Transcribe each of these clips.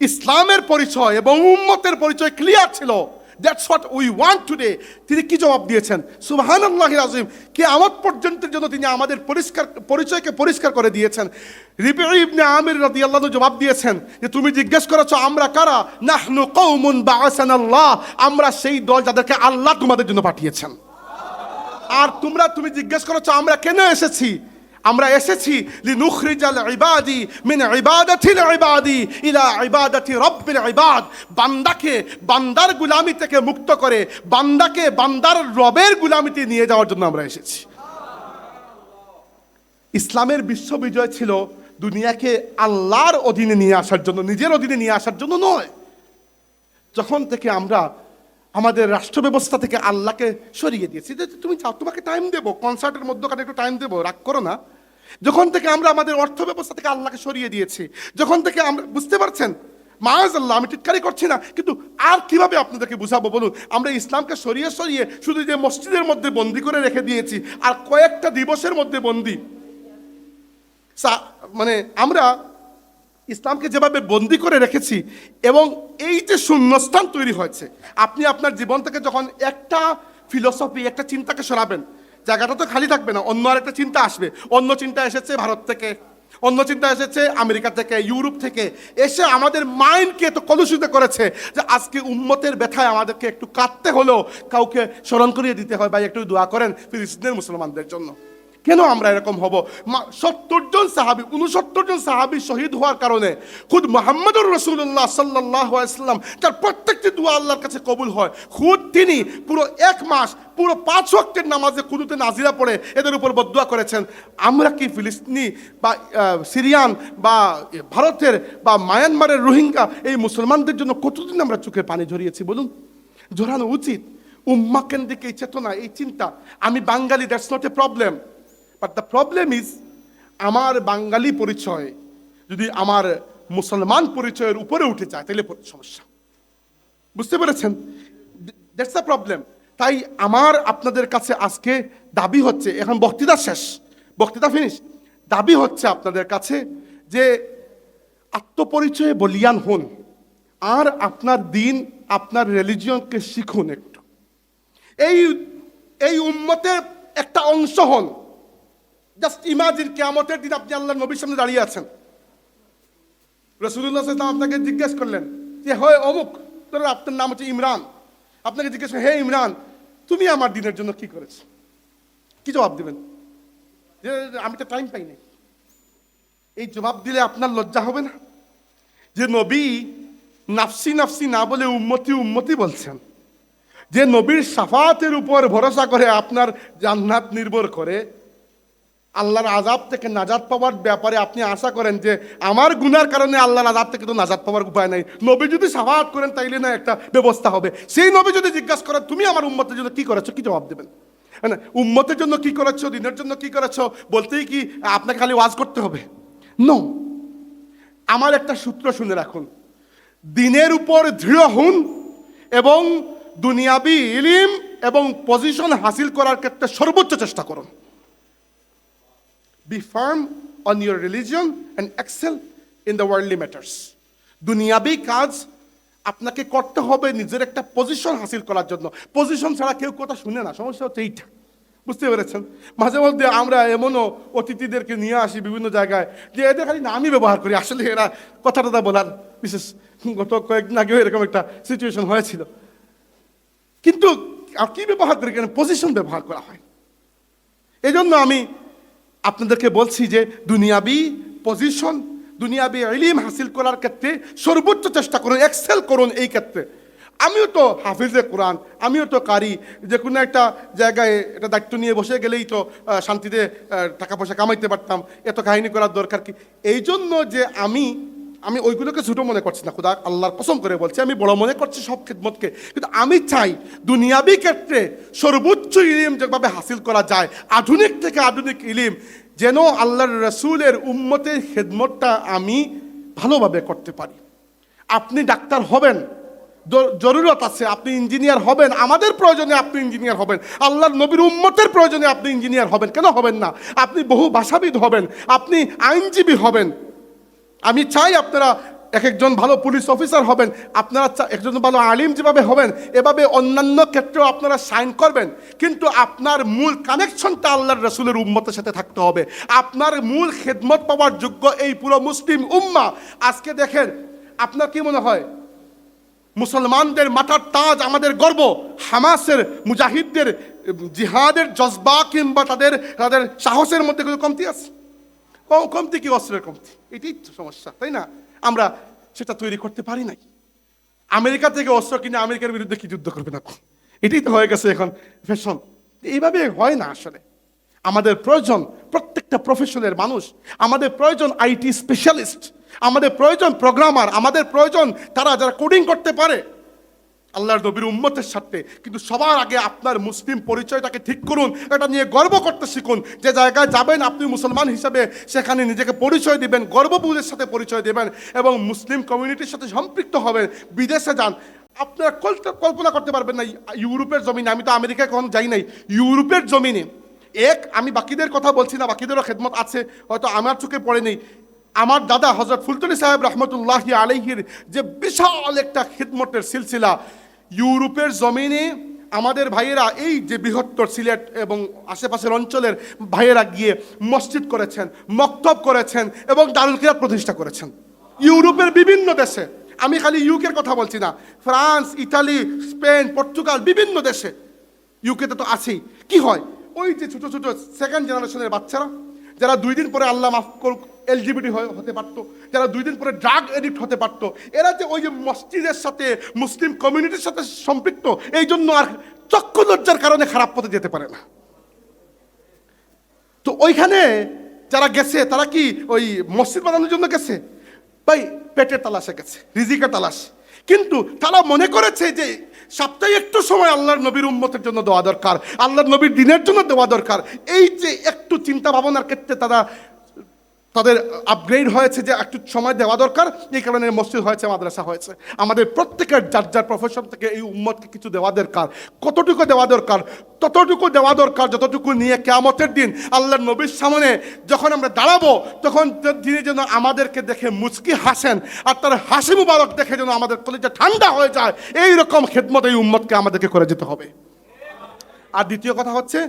ইসলামের পরিচয় এবং উম্মতের পরিচয় ক্লিয়ার ছিল। That's what we want today. তিনি কি জবাব দিয়েছেন? সুবহানাল্লাহিল আযীম। কিয়ামত পর্যন্তের জন্য তিনি আমাদের পরিচয়কে পরিষ্কার করে দিয়েছেন। রিবিঈ ইবনে আমির রাদিয়াল্লাহু আনহু জবাব দিয়েছেন যে তুমি জিজ্ঞেস করেছো আমরা কারা? নাহনু কওমুন বাআসানাল্লাহ, আমরা সেই দল যাদেরকে আল্লাহ তোমাদের জন্য পাঠিয়েছেন। আর তুমি জিজ্ঞেস করেছো আমরা কেন এসেছি? আমরা এসেছি লিনুখরিজাল ইবাদি মিন ইবাদাতিল ইবাদি ইলা ইবাদাতি রাব্বিল ইবাদ, বান্দাকে বান্দার গোলামি থেকে মুক্ত করে বান্দাকে বান্দার রবের গোলামিতে নিয়ে যাওয়ার জন্য আমরা এসেছি। ইসলামের বিশ্ব বিজয় ছিল দুনিয়াকে আল্লাহর অধীনে নিয়ে আসার জন্য, নিজের অধীনে নিয়ে আসার জন্য নয়। যখন থেকে আমরা আমাদের রাষ্ট্র ব্যবস্থা থেকে আল্লাহকে সরিয়ে দিয়েছি, যে তুমি যাও, তোমাকে টাইম দেবো, কনসার্টের মধ্যখানে একটু টাইম দেবো, রাগ করো না। যখন থেকে আমরা আমাদের অর্থ ব্যবস্থা থেকে আল্লাহকে সরিয়ে দিয়েছি, যখন থেকে আমরা, বুঝতে পারছেন মাআযাল্লাহ, আমি টিটকারি করছি না, কিন্তু আর কিভাবে আপনাদেরকে বুঝাবো বলুন? আমরা ইসলামকে সরিয়ে সরিয়ে শুধু যে মসজিদের মধ্যে বন্দি করে রেখে দিয়েছি আর কয়েকটা দিবসের মধ্যে বন্দি। মানে আমরা ইসলামকে যেভাবে বন্দি করে রেখেছি এবং এই যে শূন্যস্থান তৈরি হয়েছে, আপনি আপনার জীবন থেকে যখন একটা ফিলোসফি, একটা চিন্তাকে সরাবেন, জায়গাটা তো খালি থাকবে না, অন্য আরেকটা চিন্তা আসবে। অন্য চিন্তা এসেছে ভারত থেকে, অন্য চিন্তা এসেছে আমেরিকা থেকে, ইউরোপ থেকে, এসে আমাদের মাইন্ডকে তো কলুষিত করেছে যে আজকে উম্মতের ব্যথায় আমাদেরকে একটু কাঁদতে হলেও কাউকে স্মরণ করিয়ে দিতে হয়, ভাই একটু দোয়া করেন ফিলিস্তিনের মুসলমানদের জন্য। কেন আমরা এরকম হব? 69 জন সাহাবী শহীদ হওয়ার কারণে খুদ মুহাম্মদুর রাসূলুল্লাহ সাল্লাল্লাহু আলাইহি ওয়াসাল্লাম, তার প্রত্যেকটি দোয়া আল্লাহর কাছে কবুল হয়, খুদ তিনি পুরো 1 মাস পুরো 5 ওয়াক্তের নামাজে কুনুতে নাজিরা পড়ে এদের উপর বদদুয়া করেছেন। আমরা কি ফিলিস্তিনি বা সিরিয়ান বা ভারতের বা মায়ানমারের রোহিঙ্গা এই মুসলমানদের জন্য কতদিন আমরা চোখে পানি ঝরিয়েছি বলুন? ঝরানো উচিত। উম্মাহ কেন্দ্রিক এই চেতনা, এই চিন্তা। আমি বাঙালি, that's not a problem, but the problem is আমার বাঙালি পরিচয় যদি আমার মুসলমান পরিচয়ের উপরে উঠে যায় তাহলে সমস্যা। বুঝতে পেরেছেন? That's the problem. তাই আমার আপনাদের কাছে আজকে দাবি হচ্ছে, এখন বক্তৃতা শেষ, বক্তৃতা ফিনিশ, দাবি হচ্ছে আপনাদের কাছে যে আত্মপরিচয়ে বলিয়ান হন আর আপনার দিন, আপনার রিলিজিয়নকে শিখুন একটু। এই উম্মতের একটা অংশ হন। জাস্ট ইমাজিন, কিয়ামতের দিন আপনি আল্লাহর নবীর সামনে দাঁড়িয়ে আছেন, রাসূলুল্লাহ সাল্লাল্লাহু আলাইহি ওয়াসাল্লাম আপনাকে জিজ্ঞেস করলেন যে হয় অমুক, ধরো আপনার নাম হচ্ছে ইমরান, আপনাকে জিজ্ঞেস করেন হে ইমরান তুমি আমার দিনের জন্য কি করেছো? কি জবাব দিবেন? যে আমি তো টাইম পাই নাই। এই জবাব দিলে আপনার লজ্জা হবে না? যে নবী নাফসি নাফসি না বলে উম্মতি উম্মতি বলছেন, যে নবীর শাফাতের উপর ভরসা করে আপনার জান্নাত নির্ভর করে, আল্লাহর আযাব থেকে নাজাত পাওয়ার ব্যাপারে আপনি আশা করেন যে আমার গুনার কারণে আল্লাহর আযাব থেকে তো নাজাত পাওয়ার উপায় নাই, নবী যদি শাফাত করেন তাইলে না একটা ব্যবস্থা হবে। সেই নবী যদি জিজ্ঞাসা করেন তুমি আমার উম্মতের জন্য কি করেছো, কি জবাব দেবেন? মানে উম্মতের জন্য কি করেছো, দিনের জন্য কি করেছো বলতেই কি আপনাকে খালি ওয়াজ করতে হবে? নো। আমার একটা সূত্র শুনে রাখুন, দিনের উপর দৃঢ় হন এবং দুনিয়াবি ইলম এবং পজিশন হাসিল করার ক্ষেত্রে সর্বোচ্চ চেষ্টা করুন। Be firm on your religion and excel in the worldly matters. দুনিয়াবি কাজ আপনাকে করতে হবে নিজের একটা পজিশন হাসিল করার জন্য। পজিশন ছাড়া কেউ কথা শুনে না, সমস্যা হচ্ছে এইটা। বুঝতে পেরেছেন? মাঝে মধ্যে আমরা এমনও অতিথিদেরকে নিয়ে আসি বিভিন্ন জায়গায় যে এদের খালি নামই ব্যবহার করি, আসলে এরা কথা টথা বলার বিশেষ। গত কয়েকদিন আগেও এরকম একটা সিচুয়েশন হয়েছিল, কিন্তু কি ব্যবহার করি কেন? পজিশন ব্যবহার করা হয়। এই জন্য আমি আপনাদেরকে বলছি যে দুনিয়াবি পজিশন, দুনিয়াবি ইলম হাসিল করার ক্ষেত্রে সর্বোচ্চ চেষ্টা করুন, এক্সেল করুন এই ক্ষেত্রে। আমিও তো হাফিজে কোরআন, আমিও তো কারি, যে কোনো একটা জায়গায় এটা দায়িত্ব নিয়ে বসে গেলেই তো শান্তিতে টাকা পয়সা কামাইতে পারতাম, এত কাহিনী করার দরকার কি? এই জন্য যে আমি ওইগুলোকে ছোটো মনে করছি না, খুদা আল্লাহর কসম করে বলছি, আমি বড় মনে করছি সব খিদমতকে, কিন্তু আমি চাই দুনিয়াবি ক্ষেত্রে সর্বোচ্চ ইলম যেভাবে হাসিল করা যায়, আধুনিক থেকে আধুনিক ইলম, যেন আল্লাহর রসুলের উম্মতের খিদমতটা আমি ভালোভাবে করতে পারি। আপনি ডাক্তার হবেন, জরুরত আছে, আপনি ইঞ্জিনিয়ার হবেন, আমাদের প্রয়োজনে আপনি ইঞ্জিনিয়ার হবেন, আল্লাহর নবীর উম্মতের প্রয়োজনে আপনি ইঞ্জিনিয়ার হবেন, কেন হবেন না? আপনি বহু ভাষাবিদ হবেন, আপনি আইনজীবী হবেন। আমি চাই আপনারা এক একজন ভালো পুলিশ অফিসার হবেন, আপনারা একজন ভালো আলিম যেভাবে হবেন, এভাবে অন্যান্য ক্ষেত্রেও আপনারা সাইন করবেন, কিন্তু আপনার মূল কানেকশনটা আল্লাহর রাসূলের উম্মতের সাথে থাকতে হবে। আপনার মূল খেদমত পাওয়ার যোগ্য এই পুরো মুসলিম উম্মাহ। আজকে দেখেন, আপনার কি মনে হয় মুসলমানদের মাথার তাজ, আমাদের গর্ব, হামাসের মুজাহিদদের জিহাদের জজবা কিংবা তাদের তাদের সাহসের মধ্যে কোনো কমতি আছে? কমতি কি? অস্ত্রের কমতি, এটাই তো সমস্যা, তাই না? আমরা সেটা তৈরি করতে পারি নাই। আমেরিকা থেকে অস্ত্র কিনে আমেরিকার বিরুদ্ধে কি যুদ্ধ করবেন আপনি? এটাই তো হয়ে গেছে এখন ফ্যাশন। এইভাবে হয় না আসলে। আমাদের প্রয়োজন প্রত্যেকটা প্রফেশনের মানুষ, আমাদের প্রয়োজন আইটি স্পেশালিস্ট, আমাদের প্রয়োজন প্রোগ্রামার, আমাদের প্রয়োজন তারা যারা কোডিং করতে পারে আল্লাহর নবীর উম্মতের সাথে। কিন্তু সবার আগে আপনার মুসলিম পরিচয়টাকে ঠিক করুন, এটা নিয়ে গর্ব করতে শিখুন। যে জায়গায় যাবেন আপনি মুসলমান হিসাবে, সেখানে নিজেকে পরিচয় দিবেন, গর্ববোধের সাথে পরিচয় দেবেন এবং মুসলিম কমিউনিটির সাথে সম্পৃক্ত হবেন। বিদেশে যান, আপনারা কল্পনা করতে পারবেন না ইউরোপের জমিনে, আমি তো আমেরিকায় কখন যাই নাই, ইউরোপের জমিনে আমি বাকিদের কথা বলছি না, বাকিদেরও খেদমত আছে, হয়তো আমার চোখে পড়ে নেই। আমার দাদা হযরত ফুলতলি সাহেব রহমতুল্লাহি আলাইহির যে বিশাল একটা খিদমতের সিলসিলা, ইউরোপের জমিনে আমাদের ভাইয়েরা এই যে বৃহত্তর সিলেট এবং আশেপাশের অঞ্চলের ভাইয়েরা গিয়ে মসজিদ করেছেন, মক্তব করেছেন এবং দারুল কিরাত প্রতিষ্ঠা করেছেন ইউরোপের বিভিন্ন দেশে। আমি খালি ইউকের কথা বলছি না, ফ্রান্স, ইতালি, স্পেন, পর্তুগাল, বিভিন্ন দেশে। ইউকেতে তো আছেই। কি হয়, ওই যে ছোট ছোট সেকেন্ড জেনারেশনের বাচ্চারা যারা 2 দিন পরে আল্লাহ মাফ করুক এলজিবিটি হতে পারতো, যারা 2 দিন পরে ড্রাগ এডিক্ট হতে পারতো, এরা যে ওই যে মসজিদের সাথে মুসলিম কমিউনিটির সাথে সম্পৃক্ত, এই জন্য আর চক্ষু লজ্জার কারণে খারাপ পথে যেতে পারে না। তো ওইখানে যারা গেছে তারা কি ওই মসজিদ বানানোর জন্য গেছে? ভাই পেটের তালাশে গেছে, রিজিকের তালাশ। কিন্তু তারা মনে করেছে যে সপ্তাহে একটু সময় আল্লাহর নবীর উম্মতের জন্য দেওয়া দরকার, আল্লাহর নবীর দিনের জন্য দেওয়া দরকার। এই যে একটু চিন্তা ভাবনার ক্ষেত্রে তাদের আপগ্রেড হয়েছে যে একটু সময় দেওয়া দরকার, এই কারণে মসজিদ হয়েছে, মাদ্রাসা হয়েছে। আমাদের প্রত্যেকের যার যার প্রফেশন থেকে এই উম্মতকে কিছু দেওয়া দরকার। কতটুকু দেওয়া দরকার? ততটুকু দেওয়া দরকার যতটুকু নিয়ে কিয়ামতের দিন আল্লাহর নবীর সামনে যখন আমরা দাঁড়াবো, তখন তিনি যেন আমাদেরকে দেখে মুচকি হাসেন, আর তার হাসি মুবারক দেখে যেন আমাদের কলিজা ঠান্ডা হয়ে যায়। এইরকম খেদমত এই উম্মতকে আমাদেরকে করে যেতে হবে। আর দ্বিতীয় কথা হচ্ছে,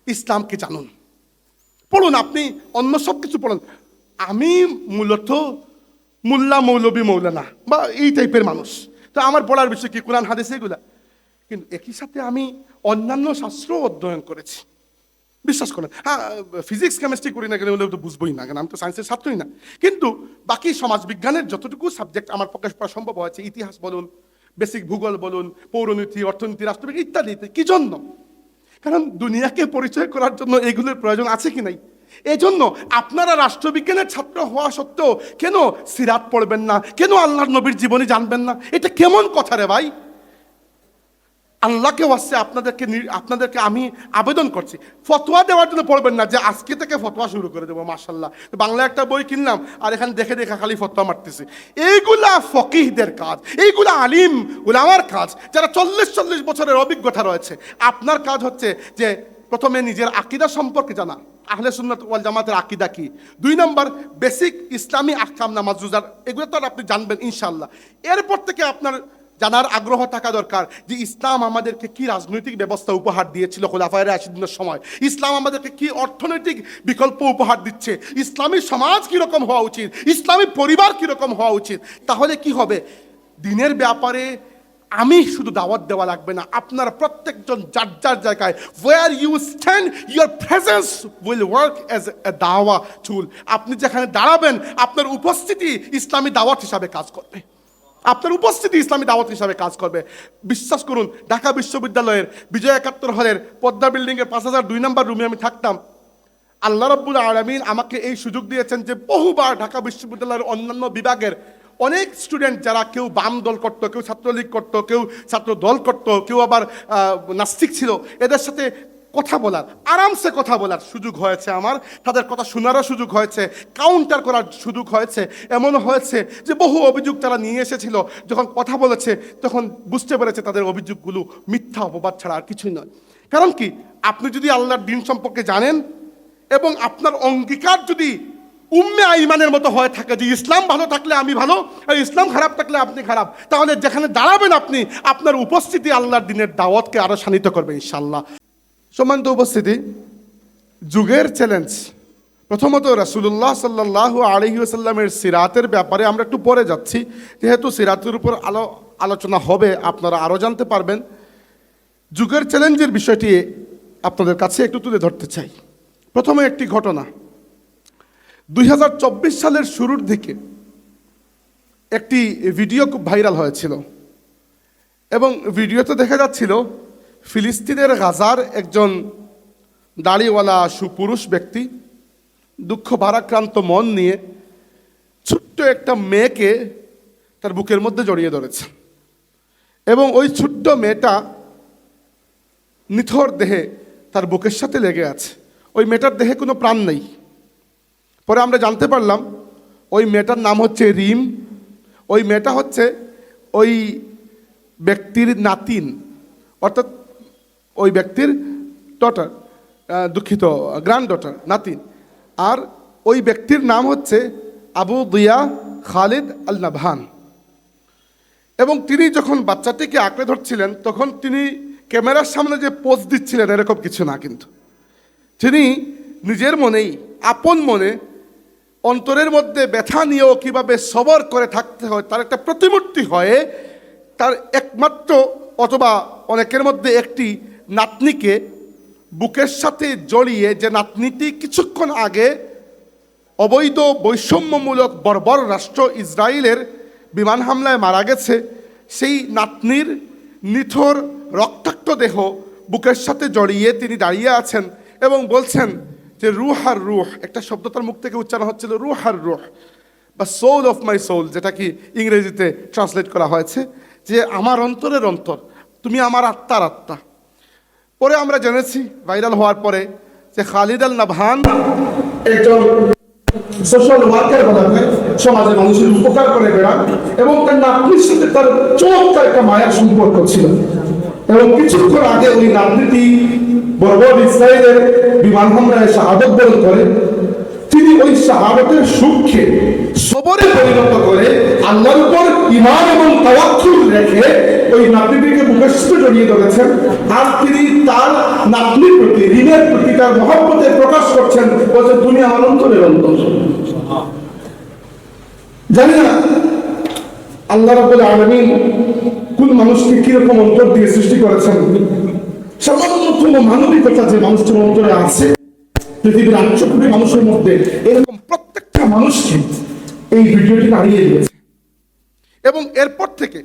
ইসলামকে জানুন, পড়ুন। আপনি অন্য সব কিছু পড়ুন। আমি মূলত মোল্লা মৌলবী মৌলানা বা এই টাইপের মানুষ, তো আমার পড়ার বিষয় কি কোরআন হাদিস এগুলা। কিন্তু একই সাথে আমি অন্যান্য শাস্ত্র অধ্যয়ন করেছি, বিশ্বাস করেন। হ্যাঁ, ফিজিক্স কেমিস্ট্রি করি না কেন বলে তো বুঝবোই না, কেন আমি তো সায়েন্সের ছাত্রই না। কিন্তু বাকি সমাজ বিজ্ঞানের যতটুকু সাবজেক্ট আমার পক্ষে পড়া সম্ভব হয়েছে, ইতিহাস বলুন, বেসিক ভূগোল বলুন, পৌরনীতি, অর্থনীতি, রাষ্ট্রবিজ্ঞান ইত্যাদি। কি জন্য? কারণ দুনিয়াকে পরিচয় করার জন্য এগুলোর প্রয়োজন আছে কি নাই। এই জন্য আপনারা রাষ্ট্রবিজ্ঞানের ছাত্র হওয়া সত্ত্বেও কেন সিরাত পড়বেন না, কেন আল্লাহর নবীর জীবনী জানবেন না? এটা কেমন কথা রে ভাই? আল্লাহকে ওয়াসে আপনাদেরকে আমি আবেদন করছি, ফতোয়া দেওয়ার জন্য পড়বেন না যে আজকে থেকে ফতোয়া শুরু করে দেবো। মাশাল্লাহ, বাংলা একটা বই কিনলাম আর এখানে দেখে দেখে খালি ফতোয়া মারতেছি। এইগুলা ফকিহদের কাজ, এইগুলা আলিম উলামার কাজ, যারা 40 বছরের অভিজ্ঞতা রয়েছে। আপনার কাজ হচ্ছে যে প্রথমে নিজের আকীদা সম্পর্কে জানা, আহলে সুন্নাত ওয়াল জামাতের আকীদা কি। 2 নম্বর বেসিক ইসলামী আহকাম, নামাজ রোজা, এগুলো তো আপনি জানবেন ইনশাআল্লাহ। এরপর থেকে আপনার জানার আগ্রহ থাকা দরকার যে ইসলাম আমাদেরকে কি রাজনৈতিক ব্যবস্থা উপহার দিয়েছিল খোলাফায়ে রাশিদিনের সময়, ইসলাম আমাদেরকে কি অর্থনৈতিক বিকল্প উপহার দিচ্ছে, ইসলামী সমাজ কীরকম হওয়া উচিত, ইসলামী পরিবার কীরকম হওয়া উচিত। তাহলে কি হবে, দিনের ব্যাপারে আমি শুধু দাওয়াত দেওয়া লাগবে না, আপনারা প্রত্যেকজন যার যার জায়গায় where you stand, your presence will work as a দাওয়া টুল। আপনি যেখানে দাঁড়াবেন আপনার উপস্থিতি ইসলামী দাওয়াত হিসাবে কাজ করবে, আপনার উপস্থিতি ইসলামী দাওয়াত হিসাবে কাজ করবে। বিশ্বাস করুন, ঢাকা বিশ্ববিদ্যালয়ের বিজয় 71 হলের পদ্মা বিল্ডিংয়ের 5002 নম্বর রুমে আমি থাকতাম। আল্লাহ রাব্বুল আলামিন আমাকে এই সুযোগ দিয়েছেন যে বহুবার ঢাকা বিশ্ববিদ্যালয়ের অন্যান্য বিভাগের অনেক স্টুডেন্ট, যারা কেউ বাম দল করতো, কেউ ছাত্রলীগ করতো, কেউ ছাত্র দল করতো, কেউ আবার নাস্তিক ছিল, এদের সাথে কথা বলার, আরামসে কথা বলার সুযোগ হয়েছে আমার। তাদের কথা শোনারও সুযোগ হয়েছে, কাউন্টার করার সুযোগ হয়েছে। এমন হয়েছে যে বহু অভিযোগ তারা নিয়ে এসেছিল, যখন কথা বলেছে তখন বুঝতে পেরেছে তাদের অভিযোগগুলো মিথ্যা অপবাদ ছাড়া আর কিছুই নয়। কারণ কি, আপনি যদি আল্লাহর দিন সম্পর্কে জানেন এবং আপনার অঙ্গীকার যদি উম্মে আইমানের মতো হয়ে থাকে যে ইসলাম ভালো থাকলে আমি ভালো, আর ইসলাম খারাপ থাকলে আপনি খারাপ। তাহলে যেখানে দাঁড়াবেন আপনি, আপনার উপস্থিতি আল্লাহর দিনের দাওয়াতকে আরো শানিত করবে ইনশাআল্লাহ। সম্মানিত উপস্থিতি, যুগের চ্যালেঞ্জ। প্রথমত রাসূলুল্লাহ সাল্লাল্লাহু আলাইহি ওয়াসাল্লামের সিরাতের ব্যাপারে আমরা একটু পরে যাচ্ছি, যেহেতু সিরাতের উপর আলোচনা হবে, আপনারা আরও জানতে পারবেন। যুগের চ্যালেঞ্জের বিষয়টি আপনাদের কাছে একটু তুলে ধরতে চাই। প্রথমে একটি ঘটনা। 2024 সালের শুরুর দিকে একটি ভিডিও খুব ভাইরাল হয়েছিল, এবং ভিডিওতে দেখা যাচ্ছিল ফিলিস্তিনের গাজার একজন দাড়িওয়ালা সুপুরুষ ব্যক্তি দুঃখ ভারাক্রান্ত মন নিয়ে ছোট্ট একটা মেয়েকে তার বুকের মধ্যে জড়িয়ে ধরেছে, এবং ওই ছোট্ট মেয়েটা নিথর দেহে তার বুকের সাথে লেগে আছে। ওই মেয়েটার দেহে কোনো প্রাণ নেই। পরে আমরা জানতে পারলাম ওই মেয়েটার নাম হচ্ছে রিম। ওই মেয়েটা হচ্ছে ওই ব্যক্তির নাতিন, অর্থাৎ ওই ব্যক্তির ডটার, গ্র্যান্ড ডটার, নাতিন। আর ওই ব্যক্তির নাম হচ্ছে আবু দিয়া খালিদ আল নাবহান। এবং তিনি যখন বাচ্চাটিকে আঁকড়ে ধরছিলেন, তখন তিনি ক্যামেরার সামনে যে পোজ দিচ্ছিলেন এরকম কিছু না, কিন্তু তিনি নিজের মনেই, আপন মনে, অন্তরের মধ্যে ব্যথা নিয়েও কীভাবে সবর করে থাকতে হয় তার একটা প্রতিমূর্তি হয়ে, তার একমাত্র অথবা অনেকের মধ্যে একটি নাতনিকে বুকের সাথে জড়িয়ে, যে নাতনিটি কিছুক্ষণ আগে অবৈধ বৈষম্যমূলক বর্বর রাষ্ট্র ইসরায়েলের বিমান হামলায় মারা গেছে, সেই নাতনির নিথর রক্তাক্ত দেহ বুকের সাথে জড়িয়ে তিনি দাঁড়িয়ে আছেন এবং বলছেন যে রুহ আর রুহ, একটা শব্দ তার মুখ থেকে উচ্চারণ হচ্ছিল রুহ আর রুহ, বা সোল অফ মাই সোল, যেটা কি ইংরেজিতে ট্রান্সলেট করা হয়েছে যে আমার অন্তরের অন্তর, তুমি আমার আত্মার আত্মা। পরে আমরা জেনেছি ভাইরাল হওয়ার পরে যে খালিদ আল নাবহান একজন সোশ্যাল ওয়ার্কার বানাবে, সমাজের মানুষের উপকার করে বেড়ান, এবং তার নাতনির সাথে তার চমৎকার একটা মায়ার সম্পর্ক ছিল। এবং কিছুক্ষণ আগে ওই নাতনিটি বর্বর ইসরায়েলের বিমান হামলায় শাহাদত বরণ করে। তিনি ওই শাহাদতের সুখকে সবরে পরিণত করে আল্লাহর উপর ঈমান এবং তাওয়াক্কুল রেখে ওই নাতনিটিকে বুকের সাথে জড়িয়ে ধরেছেন। আর তিনি তার নাতনির প্রতি, ঋণের প্রতি তার মহব্বতের প্রকাশ করছেন, বলছেন তুমি আমার অন্তরের অন্তর। জানি না আল্লাহ রাব্বুল আলামিন কোন মানুষকে কিরকম অন্তর দিয়ে সৃষ্টি করেছেন। সামান্যতম মানবিকতা যে মানুষের অন্তরে আছে, পৃথিবীর 800 কোটি মানুষের মধ্যে এরকম প্রত্যেকটা মানুষকে এই ভিডিওটি দাঁড়িয়ে দিয়েছে। এবং এরপর থেকে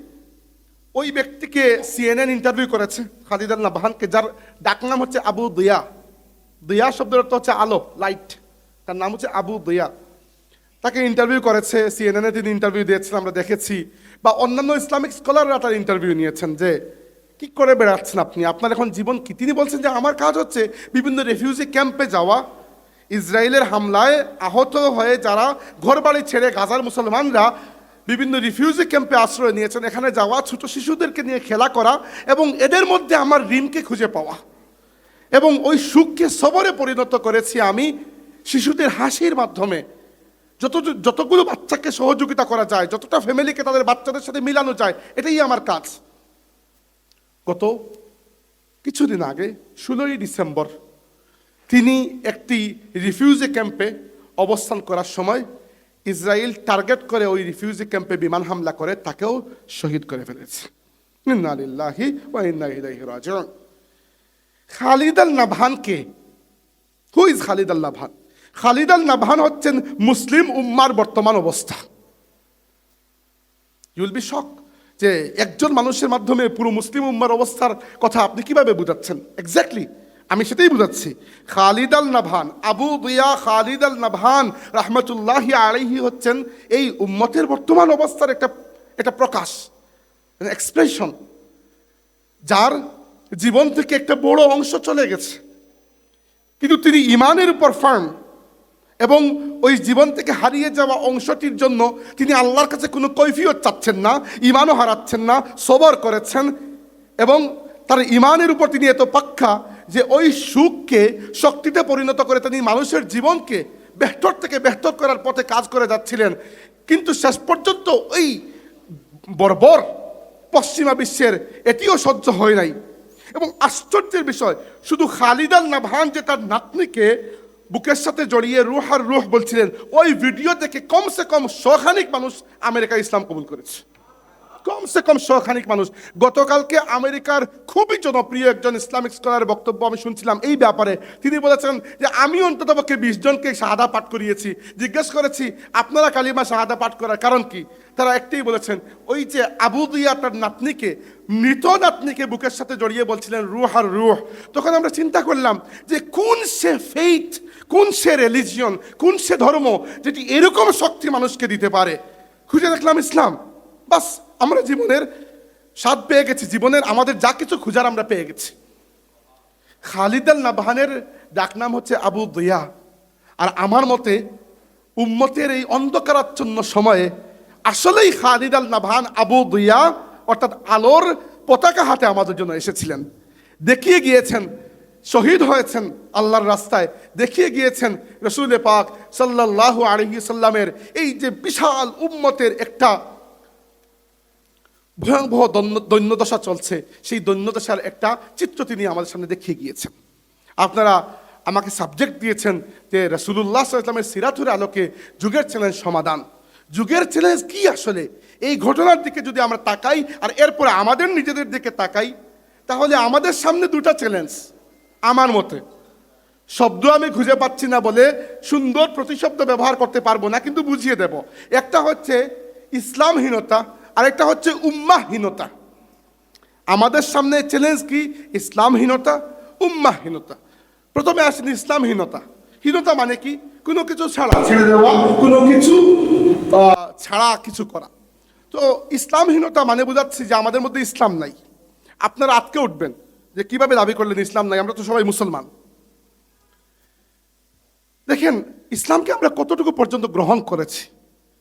ওই ব্যক্তিকে CNN ইন্টারভিউ করেছে, খালিদ আল নাবহানকে, যার ডাকনাম হচ্ছে আবু দিয়া। দিয়া শব্দের অর্থ হচ্ছে আলো, লাইট। তার নাম হচ্ছে আবু দিয়া। তাকে ইন্টারভিউ করেছে CNN-এ, তিনি ইন্টারভিউ দিয়েছেন, আমরা দেখেছি। বা অন্যান্য ইসলামিক স্কলাররা তার ইন্টারভিউ নিয়েছেন যে কি করে বেড়াচ্ছেন আপনি, আপনার এখন জীবন কি। তিনি বলছেন যে আমার কাজ হচ্ছে বিভিন্ন রেফিউজি ক্যাম্পে যাওয়া, ইসরায়েলের হামলায় আহত হয়ে যারা ঘরবাড়ি ছেড়ে গাজার মুসলমানরা বিভিন্ন রিফিউজি ক্যাম্পে আশ্রয় নিয়েছেন, এখানে যাওয়া, ছোট শিশুদেরকে নিয়ে খেলা করা, এবং এদের মধ্যে আমার ঋণকে খুঁজে পাওয়া, এবং ওই সুখকে সবরে পরিণত করেছি আমি শিশুদের হাসির মাধ্যমে। যতগুলো বাচ্চাকে সহযোগিতা করা যায়, যতটা ফ্যামিলিকে তাদের বাচ্চাদের সাথে মিলানো যায়, এটাই আমার কাজ। গত কিছুদিন আগে 16ই ডিসেম্বর তিনি একটি রিফিউজি ক্যাম্পে অবস্থান করার সময় ইসরায়েল টার্গেট করে ওই রিফিউজি ক্যাম্পে বিমান হামলা করে তাকেও শহীদ করে ফেলেছে। ইন্না লিল্লাহি ওয়া ইন্না ইলাইহি রাজিউন। খালিদ আল নাবহান কে? হু ইজ খালিদ আল নাবহান? খালিদ আল নাবহান হচ্ছেন মুসলিম উম্মার বর্তমান অবস্থা। ইউ উইল বি শক যে একজন মানুষের মাধ্যমে পুরো মুসলিম উম্মার অবস্থার কথা আপনি কিভাবে বুঝাচ্ছেন। এক্স্যাক্টলি আমি সেটাই বুঝাচ্ছি। খালিদ আল নাবহান, আবু দিয়া খালিদ আল নাবহান রাহমাতুল্লাহি আলাইহি হচ্ছেন এই উম্মতের বর্তমান অবস্থার একটা প্রকাশ, এক্সপ্রেশন, যার জীবন থেকে একটা বড় অংশ চলে গেছে, কিন্তু তিনি ইমানের উপর ফার্ম, এবং ওই জীবন থেকে হারিয়ে যাওয়া অংশটির জন্য তিনি আল্লাহর কাছে কোনো কৈফিয়ত চাচ্ছেন না, ইমানও হারাচ্ছেন না, সবর করেছেন। এবং তার ইমানের উপর তিনি এত পাক্কা যে ওই সুখকে শক্তিতে পরিণত করে তিনি মানুষের জীবনকে বেহতর থেকে বেহতর করার পথে কাজ করে যাচ্ছিলেন, কিন্তু শেষ পর্যন্ত ওই বর্বর পশ্চিমা বিশ্বের এটিও সহ্য হয় নাই। এবং আশ্চর্যের বিষয়, শুধু খালিদ আল নাবহান যে তার নাতনিকে বুকের সাথে জড়িয়ে রুহ আর রুহ বলছিলেন, ওই ভিডিও দেখে কমসে কম 100 মানুষ আমেরিকা ইসলাম কবুল করেছে, কমসে কম 100 মানুষ। গতকালকে আমেরিকার খুবই জনপ্রিয় একজন ইসলামিক স্কলারের বক্তব্য আমি শুনছিলাম এই ব্যাপারে। তিনি বলেছেন যে আমি অন্ততপক্ষে 20 জনকে শাহাদা পাঠ করিয়েছি। জিজ্ঞেস করেছি আপনারা কালিমা শাহাদা পাঠ করার কারণ কি? তারা একটাই বলেছেন, ওই যে আবু দিয়া তার নাতনিকে, মৃত নাতনিকে বুকের সাথে জড়িয়ে বলছিলেন রুহ আর রুহ। তখন আমরা চিন্তা করলাম যে কোন সে ফেইথ, কোন সে রিলিজিয়ন, কোন সে ধর্ম যেটি এরকম শক্তি মানুষকে দিতে পারে। খুঁজে দেখলাম ইসলাম। বাস, আমরা জীবনের স্বাদ পেয়ে গেছি, জীবনের আমাদের যা কিছু খুঁজার আমরা পেয়ে গেছি। খালিদ আল নাবহানের ডাকনাম হচ্ছে আবু দিয়া। আর আমার মতে উম্মতের এই অন্ধকারাচ্ছন্ন সময়ে আসলেই খালিদ আল নাবহান আবু দিয়া অর্থাৎ আলোর পতাকা হাতে আমাদের জন্য এসেছিলেন, দেখিয়ে গিয়েছেন, শহীদ হয়েছেন আল্লাহর রাস্তায়, দেখিয়ে গিয়েছেন রসুল পাক সাল্লাল্লাহু আলাইহি সাল্লামের এই যে বিশাল উম্মতের একটা ভয়াবহ দৈন্যদশা চলছে, সেই দৈন্যদশার একটা চিত্র তিনি আমাদের সামনে দেখিয়ে গিয়েছেন। আপনারা আমাকে সাবজেক্ট দিয়েছেন যে রাসূলুল্লাহ সাল্লাল্লাহু আলাইহি ওয়াসাল্লামের সিরাতুর আলোকে যুগের চ্যালেঞ্জ সমাধান। যুগের চ্যালেঞ্জ কি আসলে? এই ঘটনার দিকে যদি আমরা তাকাই আর এরপরে আমাদের নিজেদের দিকে তাকাই, তাহলে আমাদের সামনে দুটা চ্যালেঞ্জ। আমার মতে শব্দ আমি খুঁজে পাচ্ছি না বলে সুন্দর প্রতিশব্দ ব্যবহার করতে পারবো না, কিন্তু বুঝিয়ে দেব। একটা হচ্ছে ইসলামহীনতা, আরেকটা হচ্ছে উম্মাহহীনতা। আমাদের সামনে চ্যালেঞ্জ কি? ইসলামহীনতা, উম্মাহহীনতা। প্রথমে আসেন ইসলামহীনতা। হীনতা মানে কি? কোনো কিছু ছাড়া ছেড়ে দেওয়া, কোনো কিছু ছাড়া কিছু করা। তো ইসলামহীনতা মানে বোঝাচ্ছি যে আমাদের মধ্যে ইসলাম নাই। আপনারা আটকে উঠবেন যে কিভাবে দাবি করলেন ইসলাম নাই, আমরা তো সবাই মুসলমান। দেখেন, ইসলামকে আমরা কতটুকু পর্যন্ত গ্রহণ করেছি?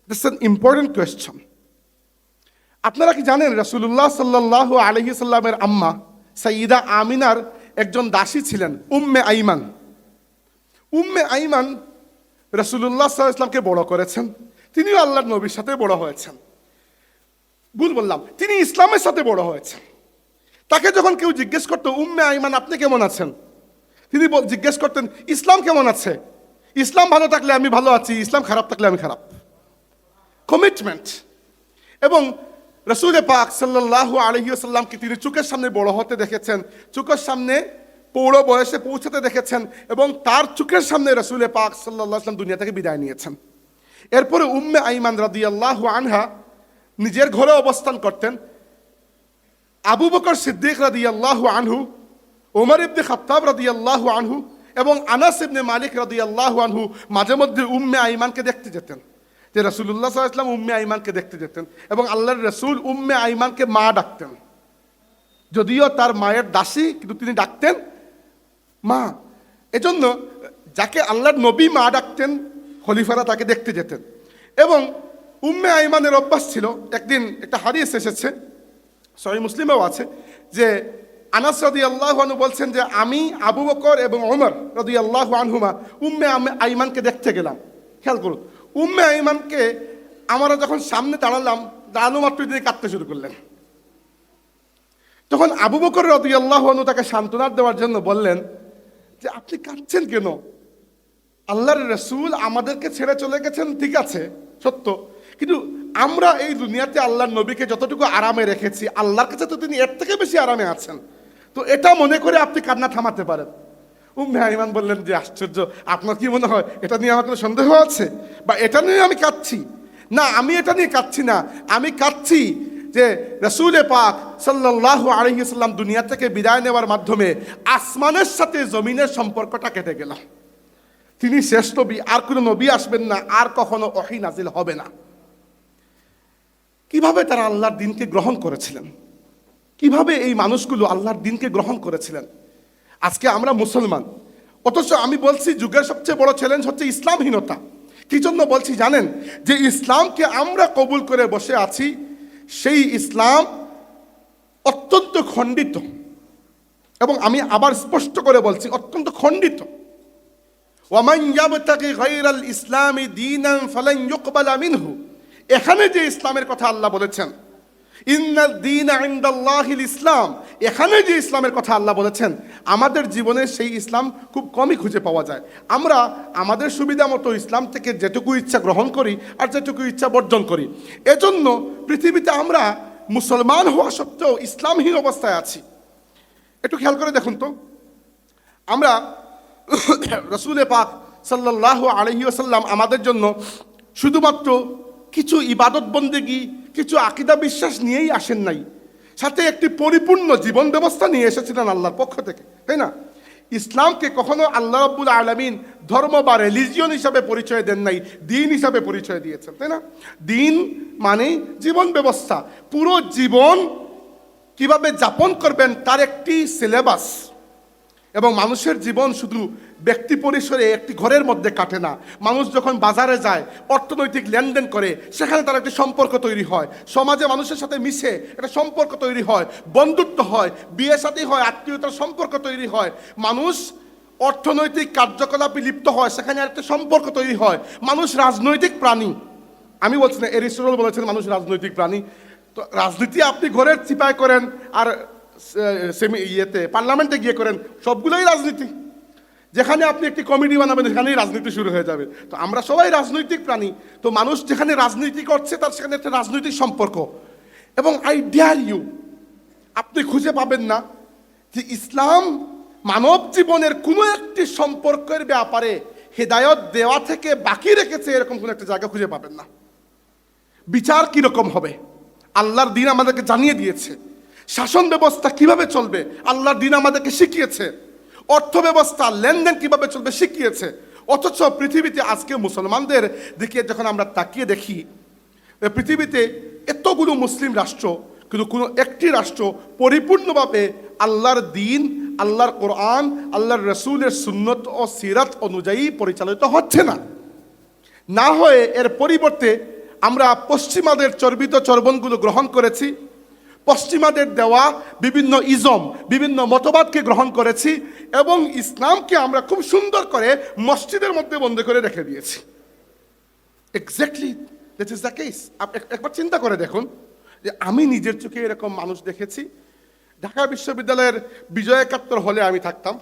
This N important question. আপনারা কি জানেন রাসূলুল্লাহ সাল্লাল্লাহু আলাইহি সাল্লামের আম্মা সাইয়্যিদা আমিনার একজন দাসী ছিলেন উম্মে আইমান। উম্মে আইমান রাসূলুল্লাহ সাল্লাল্লাহু আলাইহি সাল্লামকে বড় করেছেন, তিনিও আল্লাহর নবীর সাথে বড় হয়েছেন। ভুল বললাম, তিনি ইসলামের সাথে বড় হয়েছেন। তাকে যখন কেউ জিজ্ঞেস করতো উম্মে আইমান আপনি কেমন আছেন, তিনি জিজ্ঞেস করতেন ইসলাম কেমন আছে? ইসলাম ভালো থাকলে আমি ভালো আছি, ইসলাম খারাপ থাকলে আমি খারাপ। কমিটমেন্ট। এবং রাসূল পাক সাল্লাল্লাহু আলাইহি ওয়াসাল্লামকে তিনি চোখের সামনে বড় হতে দেখেছেন, চোখের সামনে পৌর বয়সে পৌঁছাতে দেখেছেন, এবং তার চোখের সামনে রাসূল পাক সাল্লাল্লাহু আলাইহি ওয়াসাল্লাম দুনিয়া থেকে বিদায় নিয়েছেন। এরপরে উম্মে আইমান রাদিয়াল্লাহু আনহা নিজের ঘরে অবস্থান করতেন। আবু বকর সিদ্দিক রাদিয়াল্লাহু আনহু, ওমর ইবনে খাত্তাব রাদিয়াল্লাহু আনহু এবং আনাস ইবনে মালিক রাদিয়াল্লাহু আনহু মাঝে মধ্যে উম্মে আইমানকে দেখতে যেতেন। যে রাসূলুল্লাহ সাল্লাল্লাহু আলাইহি ওয়াসাল্লাম উম্মে আইমানকে দেখতে যেতেন এবং আল্লাহর রাসূল উম্মে আইমানকে মা ডাকতেন। যদিও তার মায়ের দাসী, কিন্তু তিনি ডাকতেন মা। এজন্য যাকে আল্লাহর নবী মা ডাকতেন, খলিফারা তাকে দেখতে যেতেন। এবং উম্মে আইমানের অভ্যাস ছিল, একদিন একটা হাদিস এসেছে, সহিহ মুসলিমেও আছে, যে আনাস রাদিয়াল্লাহু আনহু বলছেন যে আমি আবু বকর এবং ওমর রাদিয়াল্লাহু আনহুমা উম্মে আইমানকে দেখতে গেলাম। খেয়াল করুন, উম্মে আইমানকে আমরা যখন সামনে দাঁড়ানো মাত্র তিনি কাঁদতে শুরু করলেন। তখন আবু বকর রাদিয়াল্লাহু আনহু তাকে সান্ত্বনা দেওয়ার জন্য বললেন যে আপনি কাঁদছেন কেন? আল্লাহর রাসূল আমাদেরকে ছেড়ে চলে গেছেন, ঠিক আছে, সত্য, কিন্তু আমরা এই দুনিয়াতে আল্লাহর নবীকে যতটুকু আরামে রেখেছি, আল্লাহর কাছে তো তিনি এর থেকে বেশি আরামে আছেন। তো এটা মনে করে আপনি কান্না থামাতে পারেন। উম্মে আইমান বললেন যে আশ্চর্য, আপনার কি মনে হয় এটা নিয়ে আমার কোনো সন্দেহ আছে, বা এটা নিয়ে আমি কাঁদছি? না, আমি এটা নিয়ে কাঁদছি না, আমি কাঁদছি যে রাসূল পাক সাল্লাল্লাহু আলাইহি ওয়াসাল্লাম দুনিয়া থেকে বিদায় নেওয়ার মাধ্যমে আসমানের সাথে জমিনের সম্পর্কটা কেটে গেল। তিনি শেষ নবী, আর কোনো নবী আসবেন না, আর কখনো ওহী নাজিল হবে না। কিভাবে তারা আল্লাহর দ্বীনকে গ্রহণ করেছিলেন, কিভাবে এই মানুষগুলো আল্লাহর দ্বীনকে গ্রহণ করেছিলেন। আজকে আমরা মুসলমান, অথচ আমি বলছি যুগের সবচেয়ে বড় চ্যালেঞ্জ হচ্ছে ইসলামহীনতা। কি জন্য বলছি জানেন? যে ইসলামকে আমরা কবুল করে বসে আছি, সেই ইসলাম অত্যন্ত খণ্ডিত, এবং আমি আবার স্পষ্ট করে বলছি অত্যন্ত খণ্ডিত। ওয়ামান ইয়াবতাগি গায়রাল ইসলামি দীনান ফালান ইউকবালা মিনহু, এখানে যে ইসলামের কথা আল্লাহ বলেছেন, ইন্নাদ দীনা ইনদাল্লাহিল ইসলাম, এখানে যে ইসলামের কথা আল্লাহ বলেছেন, আমাদের জীবনে সেই ইসলাম খুব কমই খুঁজে পাওয়া যায়। আমরা আমাদের সুবিধা মতো ইসলাম থেকে যেটুকু ইচ্ছা গ্রহণ করি আর যেটুকু ইচ্ছা বর্জন করি। এজন্য পৃথিবীতে আমরা মুসলমান হওয়া সত্ত্বেও ইসলামহীন অবস্থায় আছি। একটু খেয়াল করে দেখুন তো, আমরা রাসূল পাক সাল্লাল্লাহু আলাইহি ওয়াসাল্লাম আমাদের জন্য শুধুমাত্র কিছু ইবাদত বন্দেগী, কিছু আকীদা বিশ্বাস নিয়েই আসেন নাই, সাথে একটি পরিপূর্ণ জীবন ব্যবস্থা নিয়ে এসেছিলেন আল্লাহর পক্ষ থেকে, তাই না? ইসলামকে কখনো আল্লাহ রাব্বুল আলামিন ধর্ম বা রিলিজিয়ন হিসাবে পরিচয় দেন নাই, দিন হিসাবে পরিচয় দিয়েছেন, তাই না? দিন মানে জীবন ব্যবস্থা, পুরো জীবন কিভাবে যাপন করবেন তার একটি সিলেবাস। এবং মানুষের জীবন শুধু ব্যক্তি পরিসরে একটি ঘরের মধ্যে কাটে না। মানুষ যখন বাজারে যায়, অর্থনৈতিক লেনদেন করে, সেখানে তার একটি সম্পর্ক তৈরি হয়, সমাজে মানুষের সাথে মিশে একটা সম্পর্ক তৈরি হয়, বন্ধুত্ব হয়, বিয়ে শাদী হয়, আত্মীয়তার সম্পর্ক তৈরি হয়, মানুষ অর্থনৈতিক কার্যকলাপে লিপ্ত হয়, সেখানে একটা সম্পর্ক তৈরি হয়। মানুষ রাজনৈতিক প্রাণী, আমি বলছি না, এরিস্টটল বলেছেন মানুষ রাজনৈতিক প্রাণী। তো রাজনীতি আপনি ঘরের চিপায় করেন আর পার্লামেন্টে গিয়ে করেন, সবগুলোই রাজনীতি। যেখানে আপনি একটি কমিটি বানাবেন সেখানেই রাজনীতি শুরু হয়ে যাবে। তো আমরা সবাই রাজনৈতিক প্রাণী। তো মানুষ যেখানে রাজনীতি করছে তার সেখানে একটা রাজনৈতিক সম্পর্ক। এবং আই ডেয়ার ইউ, আপনি খুঁজে পাবেন না যে ইসলাম মানব জীবনের কোনো একটি সম্পর্কের ব্যাপারে হেদায়ত দেওয়া থেকে বাকি রেখেছে, এরকম কোনো একটা জায়গা খুঁজে পাবেন না। বিচার কিরকম হবে আল্লাহর দ্বীন আমাদেরকে জানিয়ে দিয়েছে, শাসন ব্যবস্থা কিভাবে চলবে আল্লাহর দ্বীন আমাদেরকে শিখিয়েছে, অর্থ ব্যবস্থা লেনদেন কিভাবে চলবে শিখিয়েছে। অথচ পৃথিবীতে আজকে মুসলমানদের দিকে যখন আমরা তাকিয়ে দেখি, পৃথিবীতে এতগুলো মুসলিম রাষ্ট্র, কিন্তু কোনো একটি রাষ্ট্র পরিপূর্ণভাবে আল্লাহর দ্বীন, আল্লাহর কোরআন, আল্লাহর রসুলের সুন্নত ও সিরাত অনুযায়ী পরিচালিত হচ্ছে না। না হয়ে এর পরিবর্তে আমরা পশ্চিমাদের চর্বিত চর্বণগুলো গ্রহণ করেছি, পশ্চিমাদের দেওয়া বিভিন্ন ইজম, বিভিন্ন মতবাদকে গ্রহণ করেছি, এবং ইসলামকে আমরা খুব সুন্দর করে মসজিদের মধ্যে বন্ধ করে রেখে দিয়েছি। Exactly this is the case. একবার চিন্তা করে দেখুন যে আমি নিজের চোখে এরকম মানুষ দেখেছি। ঢাকা বিশ্ববিদ্যালয়ের বিজয় একাত্তর হলে আমি থাকতাম।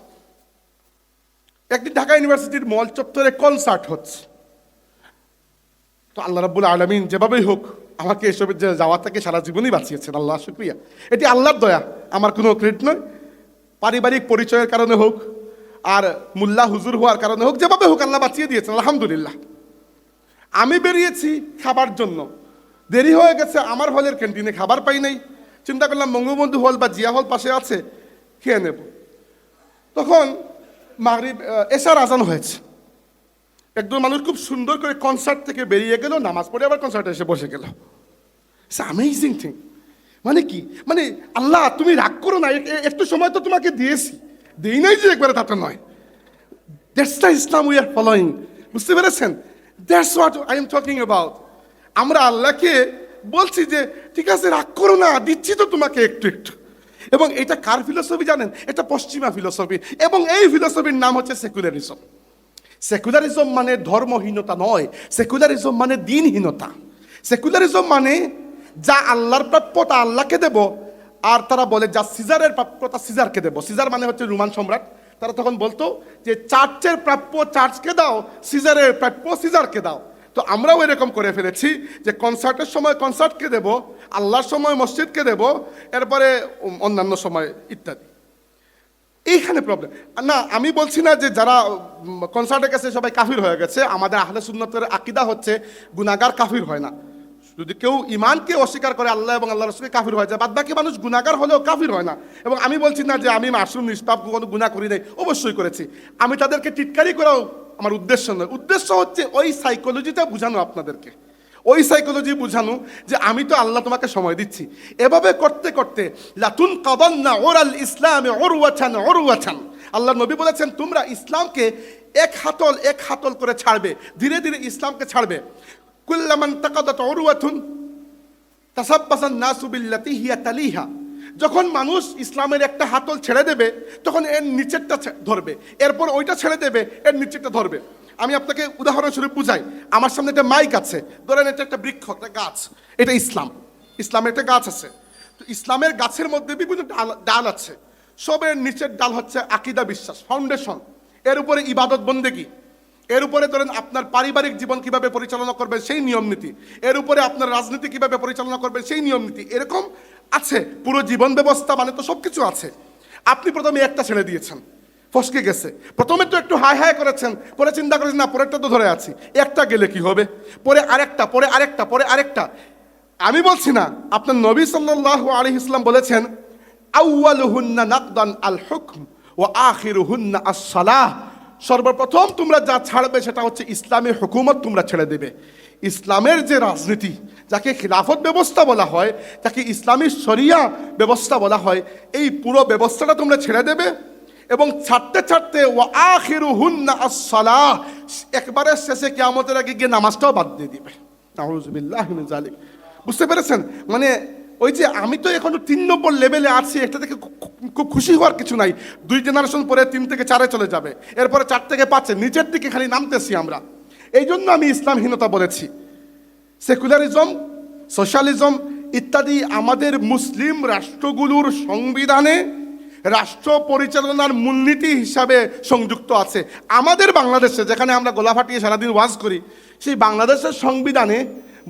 একদিন ঢাকা ইউনিভার্সিটির মল চত্বরে কনসার্ট হচ্ছে। তো আল্লাহ রাব্বুল আলামিন যেভাবেই হোক আমাকে এসবের যাওয়া থেকে সারা জীবনই বাঁচিয়েছেন, আল্লাহ শুকরিয়া। এটি আল্লাহর দয়া, আমার কোনো ক্রেডিট নয়। পারিবারিক পরিচয়ের কারণে হোক আর মুল্লা হুজুর হওয়ার কারণে হোক, যেভাবে হোক আল্লাহ বাঁচিয়ে দিয়েছেন, আলহামদুলিল্লাহ। আমি বেরিয়েছি খাবার জন্য, দেরি হয়ে গেছে, আমার হলের ক্যান্টিনে খাবার পাই নাই। চিন্তা করলাম বঙ্গবন্ধু হল বা জিয়া হল পাশে আছে, খেয়ে নেব। তখন মাগরিব এশার আজান হয়েছে। একজন মানুষ খুব সুন্দর করে কনসার্ট থেকে বেরিয়ে গেল, নামাজ পড়ে আবার কনসার্টে এসে বসে গেল। It's amazing thing. মানে কি, মানে আল্লাহ তুমি রাগ করো না, একটু সময় তো তোমাকে দিয়েছি, দেই নাই যে একবারে, তাটা নয়। That's the Islam we are following. বুঝতে পেরেছেন? That's what I am talking about. আমরা আল্লাহকে বলছি যে ঠিক আছে রাগ করো না, দিচ্ছি তো তোমাকে একটু একটু। এবং এটা কার ফিলোসফি জানেন? এটা পশ্চিমা ফিলোসফি, এবং এই ফিলোসফির নাম হচ্ছে সেকুলারিজম। সেকুলারিজম মানে ধর্মহীনতা নয়, সেকুলারিজম মানে দিনহীনতা। সেকুলারিজম মানে যা আল্লাহর প্রাপ্য তা আল্লাহকে দেব, আর তারা বলে যা সিজারের প্রাপ্য তা সিজারকে দেব। সিজার মানে হচ্ছে রোমান সম্রাট। তারা তখন বলতো যে চার্চের প্রাপ্য চার্চকে দাও, সিজারের প্রাপ্য সিজারকে দাও। তো আমরাও এরকম করে ফেলেছি যে কনসার্টের সময় কনসার্টকে দেব, আল্লাহর সময় মসজিদকে দেব, এরপরে অন্যান্য সময় ইত্যাদি। এইখানে প্রবলেম না। আমি বলছি না যে যারা কনসার্টে গেছে সবাই কাফির হয়ে গেছে। আমাদের আহলে সুন্নতের আকীদা হচ্ছে গুনাহগার কাফির হয় না। যদি কেউ ইমানকে অস্বীকার করে আল্লাহ এবং আল্লাহ রাসূলকে, কাফির হয়ে যায়। বাদ বাকি মানুষ গুনাহগার হলেও কাফির হয় না। এবং আমি বলছি না যে আমি মাসুম নিষ্পাপ, কোনো গুনাহ করি নাই, অবশ্যই করেছি। আমি তাদেরকে টিটকারি করাও আমার উদ্দেশ্য নয়। উদ্দেশ্য হচ্ছে ওই সাইকোলজিটা বুঝানো আপনাদেরকে, ওই সাইকোলজি বুঝানো যে আমি তো আল্লাহ তোমাকে সময় দিচ্ছি। এভাবে করতে করতে লাতুন কাদান্না ওরাল ইসলামে উরওয়াতান উরওয়াতান, আল্লাহ নবী বলেছেন তোমরা ইসলামকে এক হাতল করে ছাড়বে, ধীরে ধীরে ইসলামকে ছাড়বে। কুল্লামান তাকাদাত উরওয়াতুন তাসাব্বাসান নাসু বিল্লাতি হিয়া তালিহা, যখন মানুষ ইসলামের একটা হাতল ছেড়ে দেবে তখন এর নিচেরটা ধরবে, এরপর ওইটা ছেড়ে দেবে, এর নিচেরটা ধরবে। আমি আপনাকে উদাহরণস্বরূপ বুঝাই। আমার সামনে একটা মাইক আছে, ধরেন এটা একটা বৃক্ষ, একটা গাছ, এটা ইসলাম। ইসলামের একটা গাছ আছে, তো ইসলামের গাছের মধ্যে বিভিন্ন ডাল আছে। সবের নিচের ডাল হচ্ছে আকীদা, বিশ্বাস, ফাউন্ডেশন। এর উপরে ইবাদত বন্দেগী, এর উপরে ধরেন আপনার পারিবারিক জীবন কিভাবে পরিচালনা করবেন সেই নিয়ম নীতি, এর উপরে আপনার রাজনীতি কিভাবে পরিচালনা করবেন সেই নিয়ম নীতি, এরকম আছে। পুরো জীবন ব্যবস্থা মানে তো সবকিছু আছে। আপনি প্রথমে একটা ছেড়ে দিয়েছেন, ফসকে গেছে। প্রথমে তো একটু হাই হাই করেছেন, পরে চিন্তা করেছেন না পরেরটা তো ধরে আছি, একটা গেলে কি হবে, পরে আরেকটা, পরে আরেকটা, পরে আরেকটা। আমি বলছি না, আপনার নবী সাল্লাল্লাহু আলাইহি ওয়াসাল্লাম বলেছেন আউয়ালুহুন্না নাকদান আল হুকম ওয়া আখিরুহুন্না আস-সালাহ। সর্বপ্রথম তোমরা যা ছাড়বে সেটা হচ্ছে ইসলামী হুকুমত তোমরা ছেড়ে দেবে। ইসলামের যে রাজনীতি, যাকে খিলাফত ব্যবস্থা বলা হয়, যাকে ইসলামী শরিয়া ব্যবস্থা বলা হয়, এই পুরো ব্যবস্থাটা তোমরা ছেড়ে দেবে। এবং ছাড়তে ছাড়তে ওয়া আখিরুহুন্না আস-সালাহ, একবারে শেষে কিয়ামতের আগে গিয়ে নামাজটাও বাদ দিয়ে দিবে। নাউযুবিল্লাহি মিন যালিক। বুঝতে পেরেছেন? মানে ওই যে আমি তো এখনো 3 নম্বর লেভেলে আছি, এটা থেকে খুব খুশি হওয়ার কিছু নাই। 2 জেনারেশন পরে 3 থেকে 4-এ চলে যাবে, এরপরে 4 থেকে 5-এ, নিচের দিকে খালি নামতেছি আমরা। এই জন্য আমি ইসলামহীনতা বলেছি। সেকুলারিজম, সোশ্যালিজম ইত্যাদি আমাদের মুসলিম রাষ্ট্রগুলোর সংবিধানে রাষ্ট্র পরিচালনার মূলনীতি হিসাবে সংযুক্ত আছে। আমাদের বাংলাদেশে, যেখানে আমরা গোলা ফাটিয়ে সারাদিন ওয়াজ করি, সেই বাংলাদেশের সংবিধানে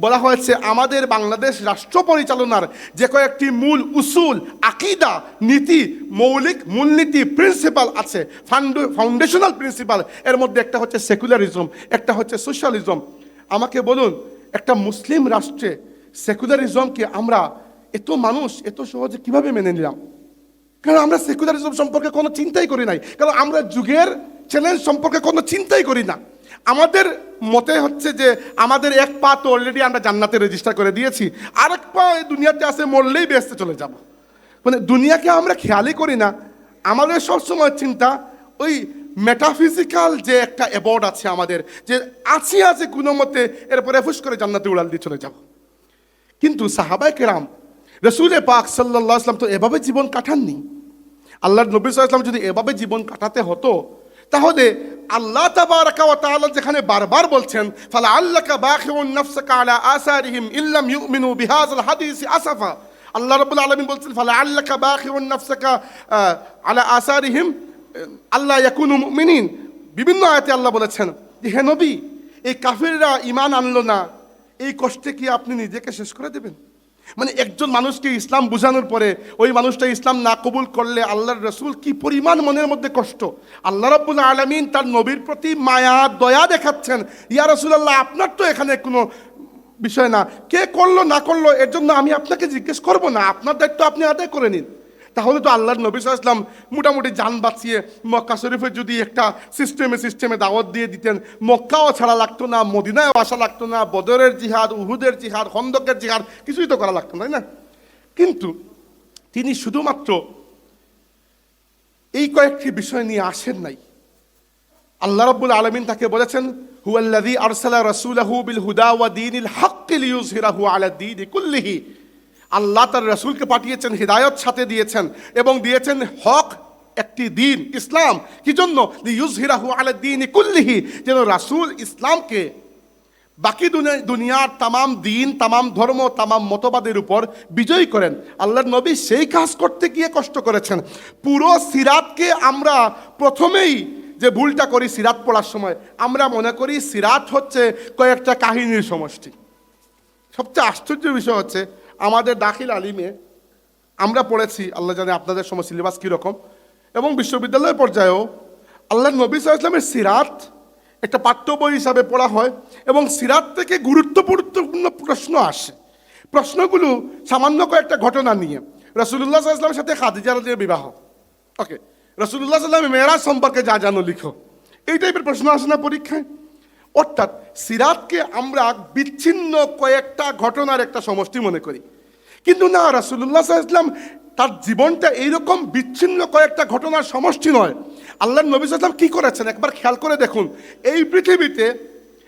বলা হয়েছে আমাদের বাংলাদেশ রাষ্ট্র পরিচালনার যে কয়েকটি মূল উসুল, আকীদা, নীতি, মৌলিক মূলনীতি, প্রিন্সিপাল আছে, ফাউন্ডেশনাল প্রিন্সিপাল। এর মধ্যে একটা হচ্ছে সেকুলারিজম, একটা হচ্ছে সোশ্যালিজম। আমাকে বলুন, একটা মুসলিম রাষ্ট্রে সেকুলারিজমকে আমরা এত মানুষ এত সহজে কিভাবে মেনে নিলাম? কারণ আমরা সেকুলারিজম সম্পর্কে কোনো চিন্তাই করি নাই, কারণ আমরা যুগের চ্যালেঞ্জ সম্পর্কে কোনো চিন্তাই করি না। আমাদের মতে হচ্ছে যে আমাদের এক পা তো অলরেডি আমরা জান্নাতে রেজিস্টার করে দিয়েছি, আরেক পা এই দুনিয়াতে আসে, মরলেই বেহেশতে চলে যাব। মানে দুনিয়াকে আমরা খেয়ালই করি না। আমাদের সবসময় চিন্তা ওই মেটাফিজিক্যাল যে একটা অ্যাবোর্ড আছে আমাদের, যে আছে কোনো মতে, এরপরে ফুস করে জান্নাতে উড়াল দিয়ে চলে যাব। কিন্তু সাহাবায়ে কেরাম, রাসূল পাক সাল্লাল্লাহু আলাইহি ওয়াসাল্লাম তো এভাবে জীবন কাটাননি। আল্লাহর নবী সাল্লাল্লাহু আলাইহি ওয়াসাল্লাম যদি এভাবে জীবন কাটাতে হতো, তাহলে আল্লাহ তাবারাকা ওয়া তাআলা যেখানে বারবার বলছেন ফালা আল্লাকা বাখিউন নাফসাকা আলা আসারিহিম ইল্লাম ইউমিনু বিহাযাল হাদিসি আসাফা, আল্লাহ রাব্বুল আলামিন বলছেন ফালা আল্লাকা বাখিউন নাফসাকা আলা আসারিহিম আল্লাহ ইয়াকুনু মুমিনিন। বিভিন্ন আয়াতে আল্লাহ বলেছেন যে হে নবী, এই কাফিররা ঈমান আনলো না, এই কষ্টে কি আপনি নিজেকে শেষ করে দেবেন? মানে একজন মানুষকে ইসলাম বুঝানোর পরে ওই মানুষটা ইসলাম না কবুল করলে আল্লাহর রাসূল কি পরিমাণ মনের মধ্যে কষ্ট। আল্লাহ রাব্বুল আলামিন তার নবীর প্রতি মায়া দয়া দেখাচ্ছেন, ইয়া রাসূলুল্লাহ আপনার তো এখানে কোনো বিষয় না, কে করলো না করলো এর জন্য আমি আপনাকে জিজ্ঞেস করব না, আপনার দায়িত্ব আপনি আদায় করে নিন। তাহলে তো আল্লাহর নবী সাল্লাল্লাহু আলাইহি ওয়াসাল্লাম মোটামুটি জান বাঁচিয়ে মক্কা শরীফে যদি একটা সিস্টেমে দাওয়াত দিয়ে দিতেন, মক্কাও ছাড়া লাগতো না, মদিনায়ও আসা লাগতো না, বদরের জিহাদ, উহুদের জিহাদ, খন্দকের জিহাদ কিছুই তো করা লাগতো না, তাই না? কিন্তু তিনি শুধুমাত্র এই কয়েকটি বিষয় নিয়ে আসেন নাই। আল্লাহ রাব্বুল আলামিন তাকে বলেছেন হুয়াল্লাযী আরসালা রাসূলাহু বিল হুদা ওয়া দীনিল হাক্কি লিইয়ুযহিরাহু আলা দীনি কুল্লিহি। আল্লাহ তার রাসূলকে পাঠিয়েছেন, হিদায়ত সাথে দিয়েছেন এবং দিয়েছেন হক একটি দিন, ইসলাম। কি জন্য? লিইয়ুযহিরাহু আলা দীনি কুল্লিহি, যেন রাসূল ইসলামকে বাকি দুনিয়ার তামাম দিন, তামাম ধর্ম, তামাম মতবাদের উপর বিজয়ী করেন। আল্লাহর নবী সেই কাজ করতে গিয়ে কষ্ট করেছেন। পুরো সিরাতকে আমরা প্রথমেই যে ভুলটা করি সিরাত পড়ার সময়, আমরা মনে করি সিরাত হচ্ছে কয়েকটা কাহিনীর সমষ্টি। সবচেয়ে আশ্চর্যের বিষয় হচ্ছে আমাদের দাখিল আলিমে আমরা পড়েছি, আল্লাহ জানে আপনাদের সময় সিলেবাস কীরকম, এবং বিশ্ববিদ্যালয় পর্যায়েও আল্লাহর নবী সাল্লাল্লাহু আলাইহি ওয়াসাল্লামের সিরাত একটা পাঠ্য বই হিসাবে পড়া হয় এবং সিরাত থেকে গুরুত্বপূর্ণ প্রশ্ন আসে। প্রশ্নগুলো সামান্য কয়েকটা ঘটনা নিয়ে। রাসূলুল্লাহ সাল্লাল্লাহু আলাইহি ওয়াসাল্লামের সাথে খাদিজা রাদিয়াল্লাহু বিবাহ, ওকে, রাসূলুল্লাহ সাল্লাল্লাহু আলাইহি ওয়াসাল্লাম মেরাজ সম্পর্কে যা জানো লিখো, এই টাইপের প্রশ্ন আসে না পরীক্ষায়? অর্থাৎ সিরাতকে আমরা বিচ্ছিন্ন কয়েকটা ঘটনার একটা সমষ্টি মনে করি, কিন্তু না, রাসূলুল্লাহ সাল্লাল্লাহু আলাইহি ওয়াসাল্লাম তার জীবনটা এইরকম বিচ্ছিন্ন কয়েকটা ঘটনার সমষ্টি নয়। আল্লাহর নবী সাল্লাল্লাহু আলাইহি ওয়াসাল্লাম কি করেছেন একবার খেয়াল করে দেখুন। এই পৃথিবীতে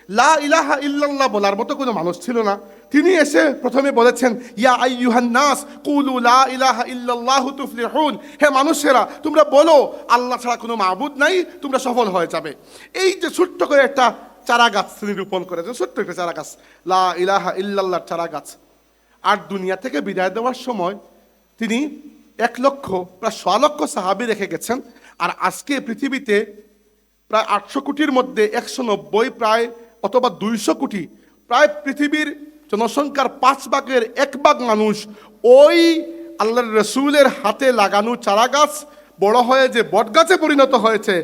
লা ইলাহা ইল্লাল্লাহ বলার মতো কোনো মানুষ ছিল না, তিনি এসে প্রথমে বলেছেন, ইয়া আইয়ুহান নাস কুলু লা ইলাহা ইল্লাল্লাহু তুফলিহুন, হে মানুষেরা তোমরা বলো আল্লাহ ছাড়া কোনো মাবুদ নাই, তোমরা সফল হয়ে যাবে। এই যে ছোট্ট করে একটা চারা গাছ তিনি রোপণ করেছেন, ছোট্ট একটা চারা গাছ, লা ইলাহা ইল্লাল্লাহর চারা গাছ। আর দুনিয়া থেকে বিদায় দেওয়ার সময় তিনি 1 লক্ষ প্রায় 100 লক্ষ সাহাবী রেখে গেছেন। আর আজকে পৃথিবীতে প্রায় 800 কোটির মধ্যে 190 প্রায় অথবা 200 কোটি, প্রায় পৃথিবীর জনসংখ্যার 5 ভাগের 1 ভাগ মানুষ ওই আল্লাহর রসুলের হাতে লাগানো চারা গাছ বড় হয়ে যে বটগাছে পরিণত হয়েছে,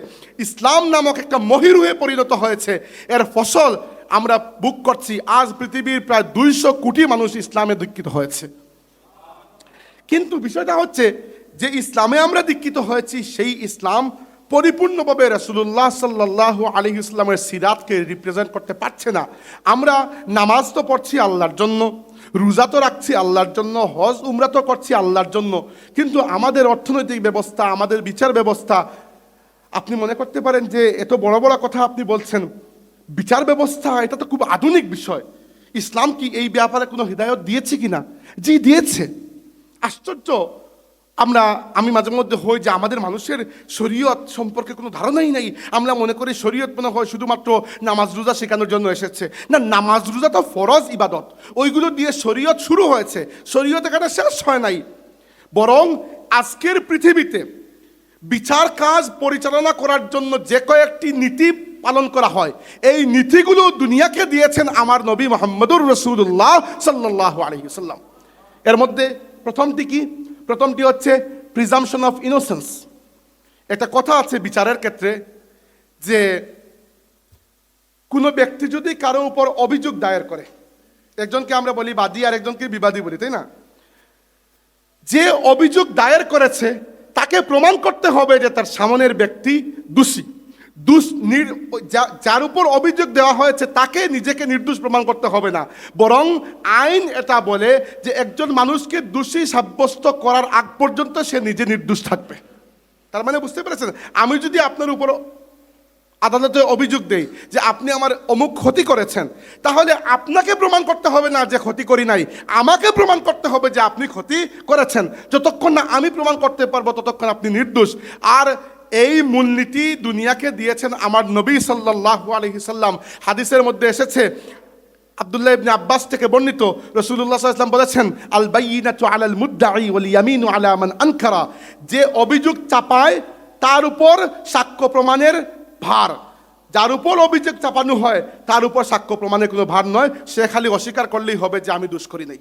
ইসলাম নামক একটা মহিরুহে পরিণত হয়েছে, এর ফসল আমরা ভোগ করছি। আজ পৃথিবীর প্রায় 200 কোটি মানুষ ইসলামে দীক্ষিত হয়েছে। কিন্তু বিষয়টা হচ্ছে যে ইসলামে আমরা দীক্ষিত হয়েছি, সেই ইসলাম পরিপূর্ণভাবে রাসূলুল্লাহ সাল্লাল্লাহু আলাইহি ওয়াসাল্লামের সিরাতকে রিপ্রেজেন্ট করতে পারছে না। আমরা নামাজ তো পড়ছি আল্লাহর জন্য, রোজা তো রাখছি আল্লাহর জন্য, হজ উমরা তো করছি আল্লাহর জন্য, কিন্তু আমাদের অর্থনৈতিক ব্যবস্থা, আমাদের বিচার ব্যবস্থা, আপনি মনে করতে পারেন যে এত বড় বড় কথা আপনি বলছেন, বিচার ব্যবস্থা এটা তো খুব আধুনিক বিষয়, ইসলাম কি এই ব্যাপারে কোনো হিদায়ত দিয়েছে কিনা? জি দিয়েছে। আশ্চর্য, আমি মাঝে মধ্যে হই যে আমাদের মানুষের শরীয়ত সম্পর্কে কোনো ধারণাই নেই। আমরা মনে করি শরীয়ত মনে হয় শুধুমাত্র নামাজ রোজা শেখানোর জন্য এসেছে। না, নামাজ রোজা তো ফরজ ইবাদত, ওইগুলো দিয়ে শরীয়ত শুরু হয়েছে, শরীয়ত এখানে শেষ হয় নাই। বরং আজকের পৃথিবীতে বিচার কাজ পরিচালনা করার জন্য যে কয়েকটি নীতি পালন করা হয়, এই নীতিগুলো দুনিয়াকে দিয়েছেন আমার নবী মুহাম্মদুর রাসূলুল্লাহ সাল্লাল্লাহু আলাইহি ওয়াসাল্লাম। এর মধ্যে প্রথমটি হচ্ছে প্রিজাম্পশন অফ ইনোসেন্স। একটা কথা আছে বিচারের ক্ষেত্রে যে কোনো ব্যক্তি যদি কারো উপর অভিযোগ দায়ের করে, একজনকে আমরা বলি বাদী আর একজনকে বিবাদী বলি, তাই না? যে অভিযোগ দায়ের করেছে তাকে প্রমাণ করতে হবে যে তার সামনের ব্যক্তি দোষী। যার উপর অভিযোগ দেওয়া হয়েছে তাকে নিজেকে নির্দোষ প্রমাণ করতে হবে না, বরং আইন এটা বলে যে একজন মানুষকে দোষী সাব্যস্ত করার আগ পর্যন্ত সে নিজে নির্দোষ থাকবে। তার মানে বুঝতে পেরেছেন, আমি যদি আপনার উপর আদালতে অভিযোগ দেই যে আপনি আমার অমুক ক্ষতি করেছেন, তাহলে আপনাকে প্রমাণ করতে হবে না যে ক্ষতি করি নাই, আমাকে প্রমাণ করতে হবে যে আপনি ক্ষতি করেছেন। যতক্ষণ না আমি প্রমাণ করতে পারবো ততক্ষণ আপনি নির্দোষ। আর এই মূলনীতি দুনিয়াকে দিয়েছেন আমার নবী সাল্লাল্লাহু আলাইহি ওয়াসাল্লাম। হাদিসের মধ্যে এসেছে, আব্দুল্লাহ ইবনে আব্বাস থেকে বর্ণিত, রাসূলুল্লাহ সাল্লাল্লাহু আলাইহি ওয়াসাল্লাম বলেছেন, আল বাইয়িনাতু আলাল মুদ্দাঈ ওয়াল ইয়ামিনু আলা মান আনকারা। যে অভিযোগ চাপায় তার উপর সাক্ষ্য প্রমাণের ভার, যার উপর অভিযোগ চাপানো হয় তার উপর সাক্ষ্য প্রমাণের কোনো ভার নয়, সে খালি অস্বীকার করলেই হবে যে আমি দোষ করি নাই।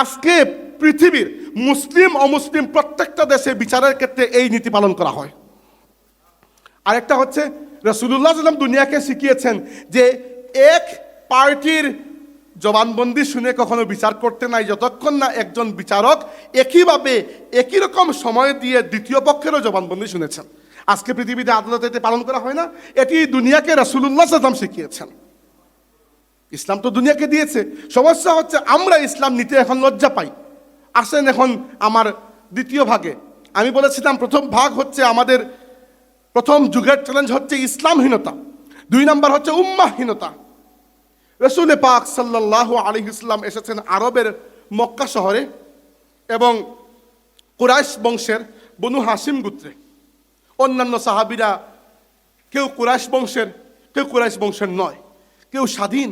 আজকে পৃথিবীর মুসলিম অমুসলিম প্রত্যেকটা দেশে বিচারের ক্ষেত্রে এই নীতি পালন করা হয়। আরেকটা হচ্ছে রাসূলুল্লাহ সাল্লাল্লাহু আলাইহি ওয়াসাল্লাম দুনিয়াকে শিখিয়েছেন যে এক পার্টির জবানবন্দি শুনে কখনো বিচার করতে নাই, যতক্ষণ না একজন বিচারক একইভাবে একই রকম সময় দিয়ে দ্বিতীয় পক্ষেরও জবানবন্দি শুনেছেন। আজকে পৃথিবীতে আদালতে এটি পালন করা হয় না, এটি দুনিয়াকে রাসূলুল্লাহ সাল্লাল্লাহু আলাইহি ওয়াসাল্লাম শিখিয়েছেন। ইসলাম তো দুনিয়াকে দিয়েছে। সমস্যা হচ্ছে আমরা ইসলাম নিতে এখন লজ্জা পাই। আসেন এখন আমার দ্বিতীয় ভাগে। আমি বলেছিলাম প্রথম ভাগ হচ্ছে আমাদের প্রথম যুগের চ্যালেঞ্জ হচ্ছে ইসলামহীনতা, 2 নম্বর হচ্ছে উম্মাহীনতা। রাসূল পাক সাল্লাল্লাহু আলাইহি ওয়াসাল্লাম এসেছেন আরবের মক্কা শহরে এবং কুরাইশ বংশের বনু হাশিম গোত্রে। অন্যান্য সাহাবীরা কেউ কুরাইশ বংশের, কেউ কুরাইশ বংশের নয়, কেউ স্বাধীন,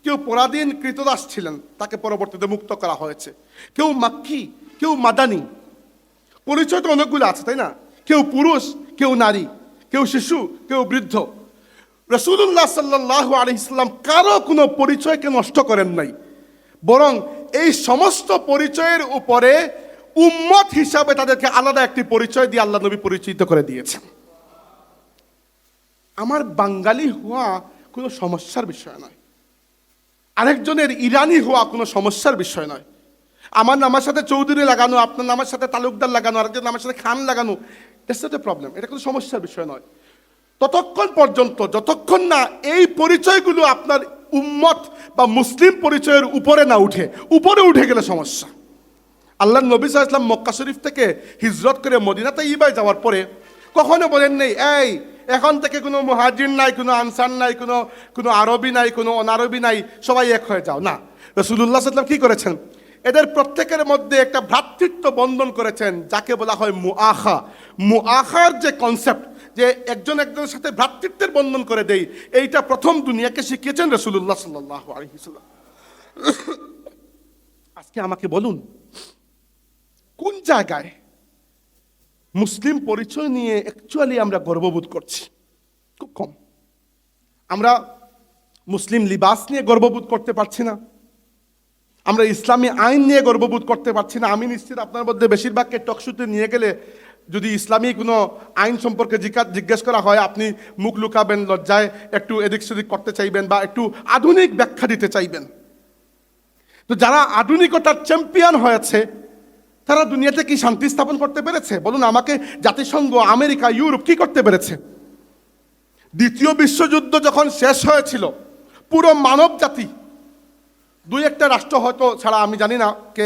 কেউ পরাধীন কৃতদাস ছিলেন, তাকে পরবর্তীতে মুক্ত করা হয়েছে, কেউ মাক্কি, কেউ মাদানী। পরিচয় তো অনেকগুলো আছে, তাই না? কেউ পুরুষ, কেউ নারী, কেউ শিশু, কেউ বৃদ্ধ। রাসূলুল্লাহ সাল্লাল্লাহু আলাইহি ওয়াসাল্লাম কারো কোনো পরিচয়কে নষ্ট করেন নাই, বরং এই সমস্ত পরিচয়ের উপরে উম্মত হিসাবে তাদেরকে আলাদা একটি পরিচয় দিয়ে আল্লাহ নবী পরিচিত করে দিয়েছেন। আমার বাঙালি হওয়া কোনো সমস্যার বিষয় নয়, আরেকজনের ইরানি হওয়া কোনো সমস্যার বিষয় নয়। আমার নামের সাথে চৌধুরী লাগানো, আপনার নামের সাথে তালুকদার লাগানো, আরেকজন নামের সাথে খান লাগানো, দ্যাটস নট এ প্রবলেম, এটা কোনো সমস্যার বিষয় নয়। ততক্ষণ পর্যন্ত যতক্ষণ না এই পরিচয়গুলো আপনার উম্মত বা মুসলিম পরিচয়ের উপরে না উঠে, উপরে উঠে গেলে সমস্যা। আল্লাহর নবী সাল্লাল্লাহু আলাইহি ওয়াসাল্লাম মক্কা শরীফ থেকে হিজরত করে মদিনা তাইয়্যিবায় যাওয়ার পরে কখনো বলেন নেই, এই এখন থেকে কোনো মুহাজির নাই, কোনো আনসার নাই, কোনো আরবি নাই, কোনো অনারবি নাই, সবাই এক হয়ে যাও। না, রাসূলুল্লাহ সাল্লাল্লাহু আলাইহি ওয়াসাল্লাম কি করেছেন? এদের প্রত্যেকের মধ্যে একটা ভ্রাতৃত্ব বন্ধন করেছেন, যাকে বলা হয় মুআখা। মুআখার যে কনসেপ্ট, যে একজন একজনের সাথে ভ্রাতৃত্বের বন্ধন করে দেই, এইটা প্রথম দুনিয়াকে শিখিয়েছেন রাসূলুল্লাহ সাল্লাল্লাহু আলাইহি ওয়াসাল্লাম। আজকে আমাকে বলুন, কোন জায়গায় মুসলিম পরিচয় নিয়ে অ্যাকচুয়ালি আমরা গর্ববোধ করছি? খুব কম। আমরা মুসলিম লিবাস নিয়ে গর্ববোধ করতে পারছি না, আমরা ইসলামী আইন নিয়ে গর্ববোধ করতে পারছি না। আমি নিশ্চিত আপনার মধ্যে বেশিরভাগকে টকশুতে নিয়ে গেলে যদি ইসলামী কোনো আইন সম্পর্কে জিজ্ঞেস করা হয়, আপনি মুখ লুকাবেন, লজ্জায় একটু এদিক সেদিক করতে চাইবেন বা একটু আধুনিক ব্যাখ্যা দিতে চাইবেন। তো যারা আধুনিকতার চ্যাম্পিয়ন হয়েছে, তারা দুনিয়াতে কি শান্তি স্থাপন করতে পেরেছে? বলুন আমাকে। জাতিসংঘ, আমেরিকা, ইউরোপ কি করতে পেরেছে? দ্বিতীয় বিশ্বযুদ্ধ যখন শেষ হয়েছিল, পুরো মানব জাতি, দুই একটা রাষ্ট্র হয়তো ছাড়া আমি জানি না কে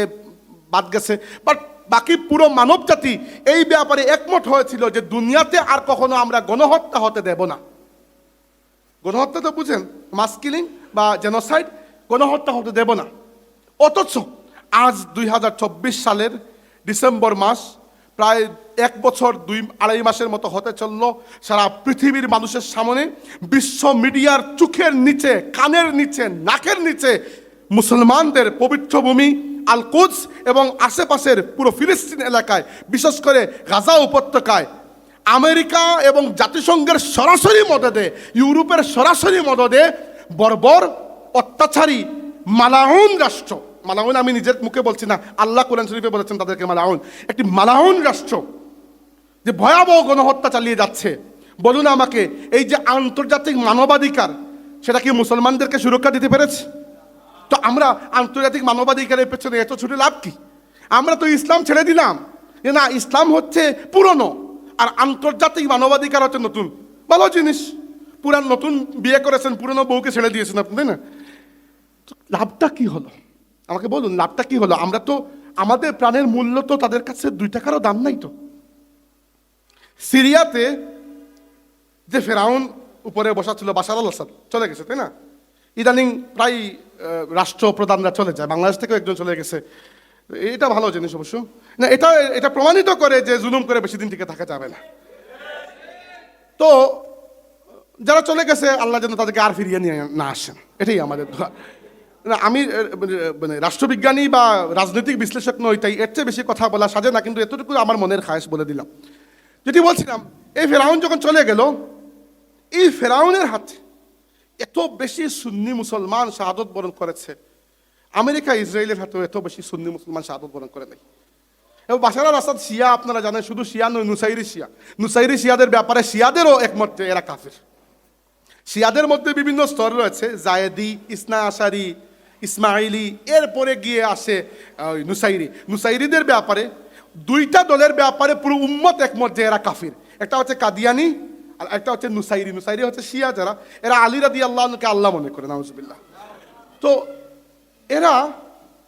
বাদ গেছে, বাট বাকি পুরো মানব জাতি এই ব্যাপারে একমত হয়েছিল যে দুনিয়াতে আর কখনো আমরা গণহত্যা হতে দেব না। গণহত্যা তো বুঝেন, মাস কিলিং বা জেনোসাইড, গণহত্যা হতে দেব না। অথচ আজ 2024 সালের ডিসেম্বর মাস, প্রায় 1 বছর 2-2.5 মাসের মতো হতে চলল, সারা পৃথিবীর মানুষের সামনে, বিশ্ব মিডিয়ার চোখের নিচে, কানের নিচে, নাকের নিচে মুসলমানদের পবিত্র ভূমি আল কুদস এবং আশেপাশের পুরো ফিলিস্তিন এলাকায়, বিশেষ করে গাজা উপত্যকায় আমেরিকা এবং জাতিসংঘের সরাসরি মদদে, ইউরোপের সরাসরি মদদে বর্বর অত্যাচারী মালাউন রাষ্ট্র, মালাউন আমি নিজের মুখে বলছি না, আল্লাহ কোরআন শরীফে বলেছেন তাদেরকে মালাউন, একটি মালাউন রাষ্ট্র যে ভয়াবহ গণহত্যা চালিয়ে যাচ্ছে। বলুন আমাকে, এই যে আন্তর্জাতিক মানবাধিকার, সেটা কি মুসলমানদেরকে সুরক্ষা দিতে পেরেছে? তো আমরা আন্তর্জাতিক মানবাধিকারের পেছনে এত ছুটে লাভ কি? আমরা তো ইসলাম ছেড়ে দিলাম, যে না ইসলাম হচ্ছে পুরনো আর আন্তর্জাতিক মানবাধিকার হচ্ছে নতুন। ভালো জিনিস, পুরান নতুন বিয়ে করেছেন, পুরনো বউকে ছেড়ে দিয়েছেন আপনি, তাই না? লাভটা কি হলো আমাকে বলুন, লাভটা কি হলো? আমরা তো, আমাদের প্রাণের মূল্য তো তাদের কাছে 2 টাকারও দাম নাই। তো সিরিয়াতে যে ফেরাউন উপরে বসা ছিল, বাশার আল আসাদ, চলে গেছে, তাই না? ইদানিং প্রায় রাষ্ট্রপ্রধানরা চলে যায়, বাংলাদেশ থেকেও একজন চলে গেছে। এটা ভালো জিনিস অবশ্য না, এটা প্রমাণিত করে যে জুলুম করে বেশি দিন টিকে থাকা যাবে না। তো যারা চলে গেছে, আল্লাহ যেন তাদেরকে আর ফিরিয়ে নিয়ে না আসেন, এটাই আমাদের দোয়া। না, আমি মানে রাষ্ট্রবিজ্ঞানী বা রাজনৈতিক বিশ্লেষক নই, তাই এর চেয়ে বেশি কথা বলা সাজে না, কিন্তু এতটুকু আমার মনের খায়েশ বলে দিলাম। যেটি বলছিলাম, এই ফেরাউন যখন চলে গেল, এই ফেরাউনের হাতে এত বেশি সুন্নি মুসলমান শাহাদত বরণ করেছে, আমেরিকা ইসরায়েলের হাতেও এত বেশি সুন্নি মুসলমান শাহাদত বরণ করে নাই। এবং বাশার আল আসাদ শিয়া, আপনারা জানেন, শুধু শিয়া নয়, নুসাইরি শিয়া। নুসাইরি শিয়াদের ব্যাপারে শিয়াদেরও একমত যে এরা কাফির। শিয়াদের মধ্যে বিভিন্ন স্তর রয়েছে, জায়েদি, ইসনা আশারি, ইসমাইলি, এরপরে গিয়ে আসে নুসাইরি। নুসাইরিদের ব্যাপারে 2টা দলের ব্যাপারে পুরো উম্মত একমত যে এরা কাফির। একটা হচ্ছে কাদিয়ানি আর একটা হচ্ছে নুসাইরি। নুসাইরি হচ্ছে শিয়া, যারা এরা আলী রাদিয়াল্লাহুকে আল্লাহ মনে করে, নাউজুবিল্লাহ। তো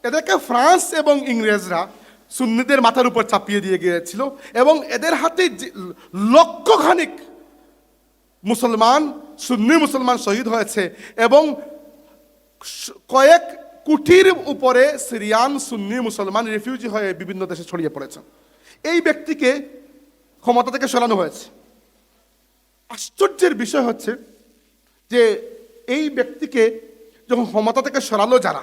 এদেরকে ফ্রান্স এবং ইংরেজরা সুন্নিদের মাথার উপর চাপিয়ে দিয়ে গিয়েছিল, এবং এদের হাতে লক্ষখানিক মুসলমান, সুন্নি মুসলমান শহীদ হয়েছে, এবং কয়েক কোটির উপরে সিরিয়ান সুন্নি মুসলমান রিফিউজি হয়ে বিভিন্ন দেশে ছড়িয়ে পড়েছেন। এই ব্যক্তিকে ক্ষমতা থেকে সরানো হয়েছে। আশ্চর্যের বিষয় হচ্ছে যে এই ব্যক্তিকে যখন ক্ষমতা থেকে সরালো যারা,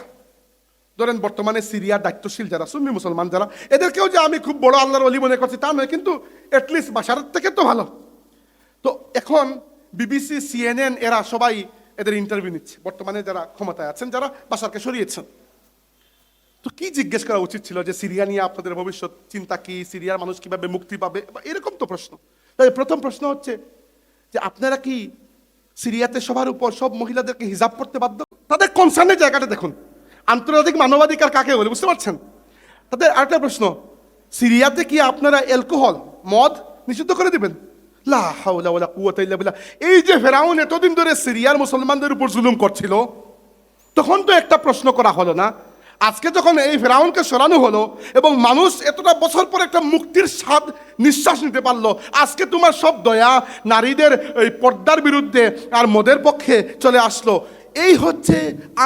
ধরেন বর্তমানে সিরিয়ার দায়িত্বশীল যারা সুন্নি মুসলমান যারা, এদেরকেও যে আমি খুব বড় আল্লাহর ওলি মনে করছি তা নয়, কিন্তু অ্যাটলিস্ট বাশারের থেকে তো ভালো। তো এখন বিবিসি, CNN এরা সবাই এদের ইন্টারভিউ নিচ্ছে, বর্তমানে যারা ক্ষমতায় আছেন, যারা বাশারকে সরিয়েছেন। তো কি জিজ্ঞেস করা উচিত ছিল যে সিরিয়া নিয়ে আপনাদের ভবিষ্যৎ চিন্তা কি, সিরিয়ার মানুষ কিভাবে মুক্তি পাবে, এরকম তো প্রশ্ন। তাই প্রথম প্রশ্ন হচ্ছে যে আপনারা কি সিরিয়াতে সবার উপর সব মহিলাদেরকে হিজাব করতে বাধ্য? তাদের কনসার্নের জায়গাটা দেখুন, আন্তর্জাতিক মানবাধিকার কাকে বলে, বুঝতে পারছেন? তাদের আরেকটা প্রশ্ন, সিরিয়াতে কি আপনারা অ্যালকোহল, মদ নিষিদ্ধ করে দিবেন? লা হাওলা ওয়ালা কুওয়াতা ইল্লা বিল্লাহ। এই যে ফেরাউন এতদিন ধরে সিরিয়ার মুসলমানদের উপর জুলুম করছিল, তখন তো একটা প্রশ্ন করা হলো না, আজকে যখন এই ফেরাউনকে সরানো হলো এবং মানুষ এতটা বছর পর একটা মুক্তির স্বাদ নিঃশ্বাস নিতে পারলো, আজকে তোমার সব দয়া নারীদের এই পর্দার বিরুদ্ধে আর মদের পক্ষে চলে আসলো। এই হচ্ছে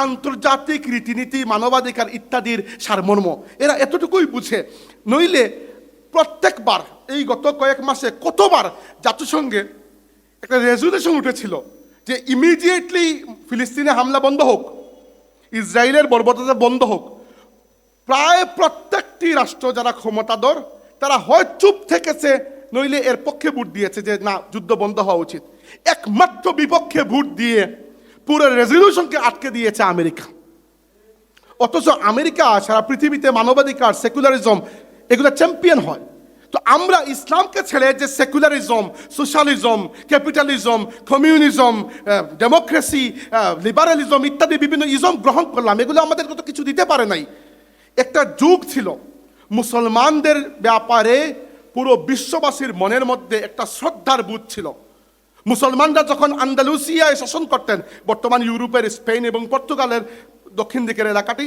আন্তর্জাতিক রীতিনীতি, মানবাধিকার ইত্যাদির সারমর্ম। এরা এতটুকুই বুঝে, নইলে প্রত্যেকবার এই গত কয়েক মাসে কতবার জাতিসংঘে একটা রেজুলেশন উঠেছিল যে ইমিডিয়েটলি ফিলিস্তিনে হামলা বন্ধ হোক, ইসরায়েলের বর্বরতা বন্ধ হোক। প্রায় প্রত্যেকটি রাষ্ট্র যারা ক্ষমতাধর তারা হয় চুপ থেকেছে, নইলে এর পক্ষে ভোট দিয়েছে যে না, যুদ্ধ বন্ধ হওয়া উচিত। একমাত্র বিপক্ষে ভোট দিয়ে পুরো রেজলিউশনকে আটকে দিয়েছে আমেরিকা। অথচ আমেরিকা সারা পৃথিবীতে মানবাধিকার, সেকুলারিজম এগুলো চ্যাম্পিয়ন হয়। তো আমরা ইসলামকে ছেড়ে যে secularism, socialism, capitalism, communism, democracy, liberalism ইত্যাদি বিভিন্ন ইজম গ্রহণ করলাম, এগুলো আমাদের কত কিছু দিতে পারে নাই। একটা যুগ ছিল মুসলমানদের ব্যাপারে পুরো বিশ্ববাসীর মনের মধ্যে একটা শ্রদ্ধার বোধ ছিল। মুসলমানরা যখন আন্দালুসিয়ায় শাসন করতেন, বর্তমান ইউরোপের স্পেন এবং পর্তুগালের দক্ষিণ দিকের এলাকাটি,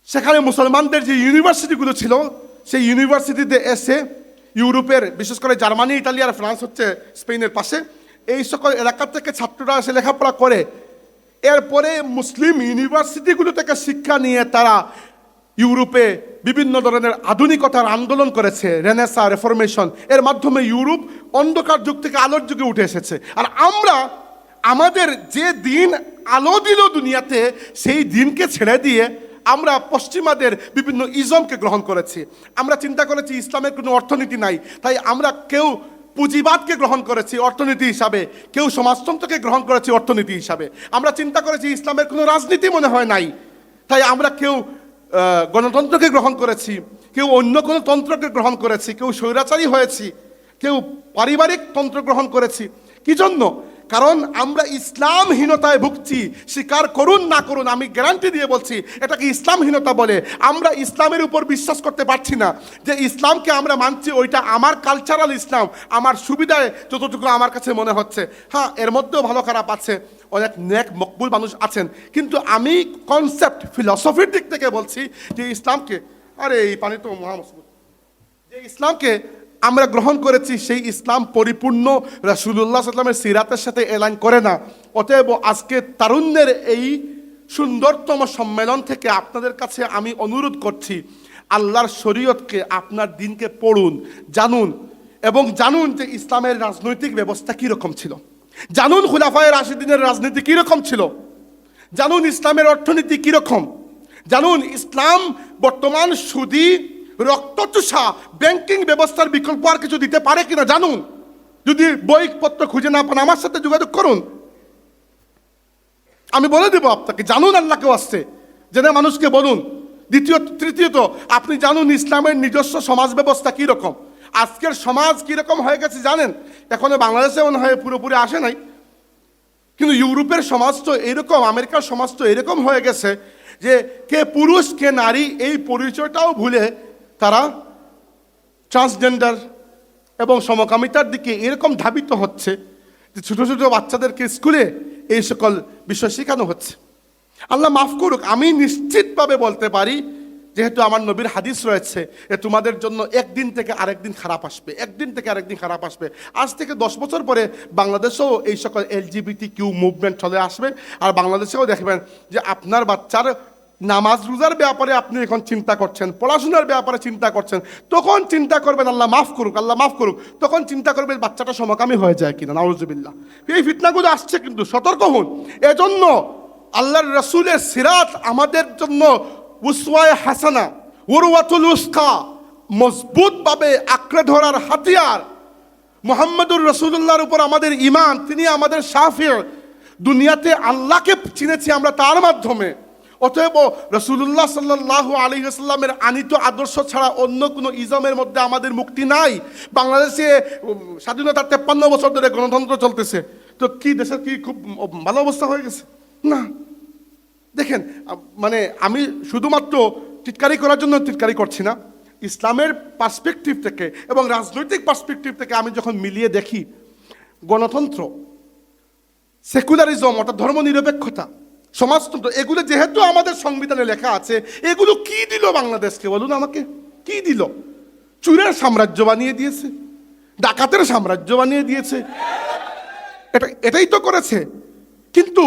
সেখানে মুসলমানদের যে ইউনিভার্সিটিগুলো ছিল সেই ইউনিভার্সিটিতে এসে ইউরোপের বিশেষ করে জার্মানি, ইতালি আর ফ্রান্স হচ্ছে স্পেনের পাশে, এই সকল এলাকা থেকে ছাত্ররা এসে লেখাপড়া করে। এরপরে মুসলিম ইউনিভার্সিটিগুলো থেকে শিক্ষা নিয়ে তারা ইউরোপে বিভিন্ন ধরনের আধুনিকতার আন্দোলন করেছে, রেনেসা, রেফরমেশন। এর মাধ্যমে ইউরোপ অন্ধকার যুগ থেকে আলোর যুগে উঠে এসেছে। আর আমরা আমাদের যে দিন আলো দিল দুনিয়াতে, সেই দিনকে ছেড়ে দিয়ে আমরা পশ্চিমাদের বিভিন্ন ইজমকে গ্রহণ করেছি। আমরা চিন্তা করেছি ইসলামের কোনো অর্থনীতি নাই, তাই আমরা কেউ পুঁজিবাদকে গ্রহণ করেছি অর্থনীতি হিসাবে, কেউ সমাজতন্ত্রকে গ্রহণ করেছি অর্থনীতি হিসাবে। আমরা চিন্তা করেছি ইসলামের কোনো রাজনীতি মনে হয় নাই, তাই আমরা কেউ গণতন্ত্রকে গ্রহণ করেছি, কেউ অন্য কোনো তন্ত্রকে গ্রহণ করেছি, কেউ স্বৈরাচারী হয়েছি, কেউ পারিবারিক তন্ত্র গ্রহণ করেছি। কি জন্য? কারণ আমরা ইসলামহীনতায় ভুগছি। স্বীকার করুন না করুন, আমি গ্যারান্টি দিয়ে বলছি এটাকে ইসলামহীনতা বলে। আমরা ইসলামের উপর বিশ্বাস করতে পারছি না যে ইসলামকে আমরা মানছি ওইটা আমার কালচারাল ইসলাম, আমার সুবিধায় যতটুকু আমার কাছে মনে হচ্ছে। হ্যাঁ, এর মধ্যেও ভালো খারাপ আছে, অনেক নেক মকবুল মানুষ আছেন, কিন্তু আমি কনসেপ্ট ফিলসফির দিক থেকে বলছি যে ইসলামকে, আরে এই পানি তো মহামসবুত, যে ইসলামকে আমরা গ্রহণ করেছি সেই ইসলাম পরিপূর্ণ রাসূলুল্লাহ সাল্লামের সিরাতের সাথে এলাইন করে না। অতএব আজকে তারুণ্যের এই সুন্দরতম সম্মেলন থেকে আপনাদের কাছে আমি অনুরোধ করছি, আল্লাহর শরীয়তকে, আপনার দিনকে পড়ুন, জানুন, এবং জানুন যে ইসলামের রাজনৈতিক ব্যবস্থা কীরকম ছিল, জানুন খুলাফায়ে রাশিদিনের রাজনীতি কীরকম ছিল, জানুন ইসলামের অর্থনীতি কীরকম, জানুন ইসলাম বর্তমান সুদী রক্তচোষা ব্যাংকিং ব্যবস্থার বিকল্প আর কিছু দিতে পারে কিনা জানুন। যদি বইপত্র খুঁজে না পান আমার সাথে যোগাযোগ করুন, আমি বলে দেবো আপনাকে। জানুন আল্লাহকেও আসছে, জেনে মানুষকে বলুন। তৃতীয়ত আপনি জানুন ইসলামের নিজস্ব সমাজ ব্যবস্থা কীরকম। আজকের সমাজ কীরকম হয়ে গেছে জানেন? এখনো বাংলাদেশে মনে হয় পুরোপুরি আসে নাই, কিন্তু ইউরোপের সমাজ তো এরকম, আমেরিকার সমাজ তো এরকম হয়ে গেছে যে কে পুরুষ কে নারী এই পরিচয়টাও ভুলে তারা ট্রান্সজেন্ডার এবং সমকামিতার দিকে এরকম ধাবিত হচ্ছে যে ছোটো ছোটো বাচ্চাদেরকে স্কুলে এই সকল বিষয় শেখানো হচ্ছে। আল্লাহ মাফ করুক, আমি নিশ্চিতভাবে বলতে পারি, যেহেতু আমার নবীর হাদিস রয়েছে যে তোমাদের জন্য একদিন থেকে আরেকদিন খারাপ আসবে, একদিন থেকে আরেকদিন খারাপ আসবে। আজ থেকে 10 বছর পরে বাংলাদেশেও এই সকল LGBT মুভমেন্ট চলে আসবে, আর বাংলাদেশেও দেখবেন যে আপনার বাচ্চার নামাজ রোজার ব্যাপারে আপনি এখন চিন্তা করছেন, পড়াশোনার ব্যাপারে চিন্তা করছেন, তখন চিন্তা করবেন আল্লাহ মাফ করুক, আল্লাহ মাফ করুক, তখন চিন্তা করবেন বাচ্চাটা সমকামী হয়ে যায় কিনা, নাউজুবিল্লাহ। এই ফিতনাগুলো আসছে, কিন্তু সতর্ক হন। এজন্য আল্লাহর রাসূলের সিরাত আমাদের জন্য উসওয়ায়ে হাসানা, উরওয়াতুল উসকা, মজবুতভাবে আঁকড়ে ধরার হাতিয়ার। মুহাম্মদুর রাসূলুল্লাহর উপর আমাদের ঈমান, তিনি আমাদের শাফিঈ। দুনিয়াতে আল্লাহকে চিনেছি আমরা তার মাধ্যমে। অতএব রাসূলুল্লাহ সাল্লাল্লাহু আলাইহি ওয়াসাল্লামের আনিত আদর্শ ছাড়া অন্য কোনো ইজমের মধ্যে আমাদের মুক্তি নাই। বাংলাদেশে স্বাধীনতার 53 বছর ধরে গণতন্ত্র চলতেছে, তো কি দেশের কি খুব ভালো অবস্থা হয়ে গেছে? না। দেখেন, মানে আমি শুধুমাত্র টিটকারি করার জন্য টিটকারি করছি না, ইসলামের পার্সপেক্টিভ থেকে এবং রাজনৈতিক পার্সপেক্টিভ থেকে আমি যখন মিলিয়ে দেখি, গণতন্ত্র, সেকুলারিজম অর্থাৎ ধর্মনিরপেক্ষতা সমাজতন্ত্র, এগুলো যেহেতু আমাদের সংবিধানে লেখা আছে, এগুলো কি দিল বাংলাদেশকে বলুন আমাকে? কি দিল? চুরের সাম্রাজ্য বানিয়ে দিয়েছে, ডাকাতের সাম্রাজ্য বানিয়ে দিয়েছে, এটাই তো করেছে। কিন্তু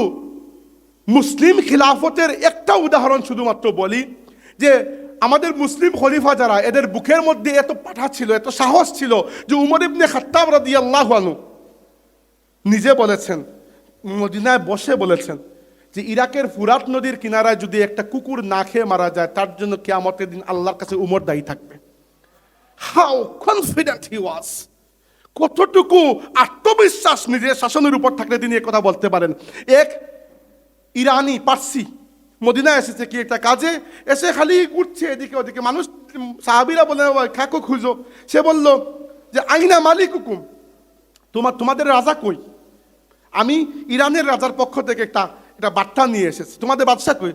মুসলিম খিলাফতের একটা উদাহরণ শুধুমাত্র বলি, যে আমাদের মুসলিম খলিফা যারা, এদের বুকের মধ্যে এত পাঠা ছিল, এত সাহস ছিল, যে উমর ইবনে খাত্তাব রাদিয়াল্লাহু আনহু নিজে বলেছেন, মদিনায় বসে বলেছেন, যে ইরাকের ফুরাত নদীর কিনারায় যদি একটা কুকুর না খেয়ে মারা যায়, তার জন্য কিয়ামতের দিন আল্লাহর কাছে উমর দায়ী থাকবে। হাউ কনফিডেন্ট হি ওয়াজ! কতটুকু আত্মবিশ্বাস নিজের শাসনের উপর থাকলে তিনি কথা বলতে পারেন। এক ইরানি পার্সি মদিনায় এসেছে কি একটা কাজে, এসে খালি ঘুরছে এদিকে ওদিকে, মানুষ সাহাবীরা বলে কাকু খুঁজো, সে বলল যে আইনা মালিক হুকুম, তোমাদের রাজা কই? আমি ইরানের রাজার পক্ষ থেকে একটা বার্তা নিয়ে এসেছি, তোমাদের বাদশা কই?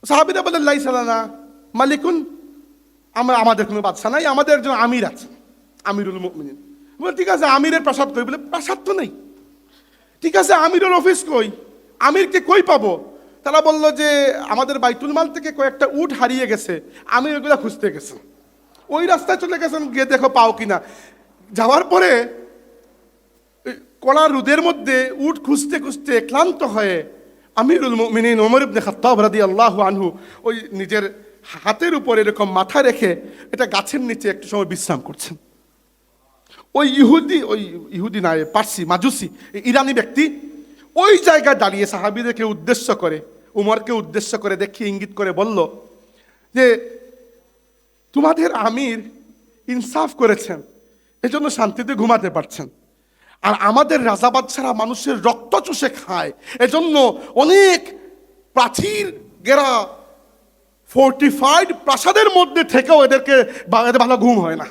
সাহাবীরা বলেন লাইসা লানা মালিকুন, আমাদের কোনো বাদশা নাই, আমাদের একজন আমির আছে, আমিরুল মুমিনিন। বলে ঠিক আছে, আমিরের প্রাসাদ কই? বলে প্রাসাদ তো নেই। ঠিক আছে, আমিরের অফিস কই? আমিরকে কই পাবো? তারা বলল যে আমাদের বাইতুল মাল থেকে কয়েকটা উট হারিয়ে গেছে, আমির ওগুলো খুঁজতে গেছে। ওই রাস্তায় চলে গেছেন, গিয়ে দেখো পাও কিনা। যাওয়ার পরে কড়া রোদের মধ্যে উট খুঁজতে খুঁজতে ক্লান্ত হয়ে আমিরুল মুমিনিন ওমর ইবনে খাত্তাব রাদিয়াল্লাহু আনহু ওই নিজের হাতের উপর এরকম মাথা রেখে এটা গাছের নিচে একটু সময় বিশ্রাম করছেন। ওই ইহুদি নয়, পার্সি মাজুসি ইরানি ব্যক্তি ওই জায়গায় দাঁড়িয়ে সাহাবীদেরকে উদ্দেশ্য করে, উমরকে উদ্দেশ্য করে দেখিয়ে ইঙ্গিত করে বলল যে তোমাদের আমির ইনসাফ করেছেন, এজন্য শান্তিতে ঘুমাতে পারছেন, আর আমাদের রাজা বাদশারা মানুষের রক্ত চুষে খায়, এজন্য অনেক প্রাচীর গেরা ফোর্টিফাইড প্রাসাদের মধ্যে থেকেও এদেরকে ভালো ঘুম হয় না,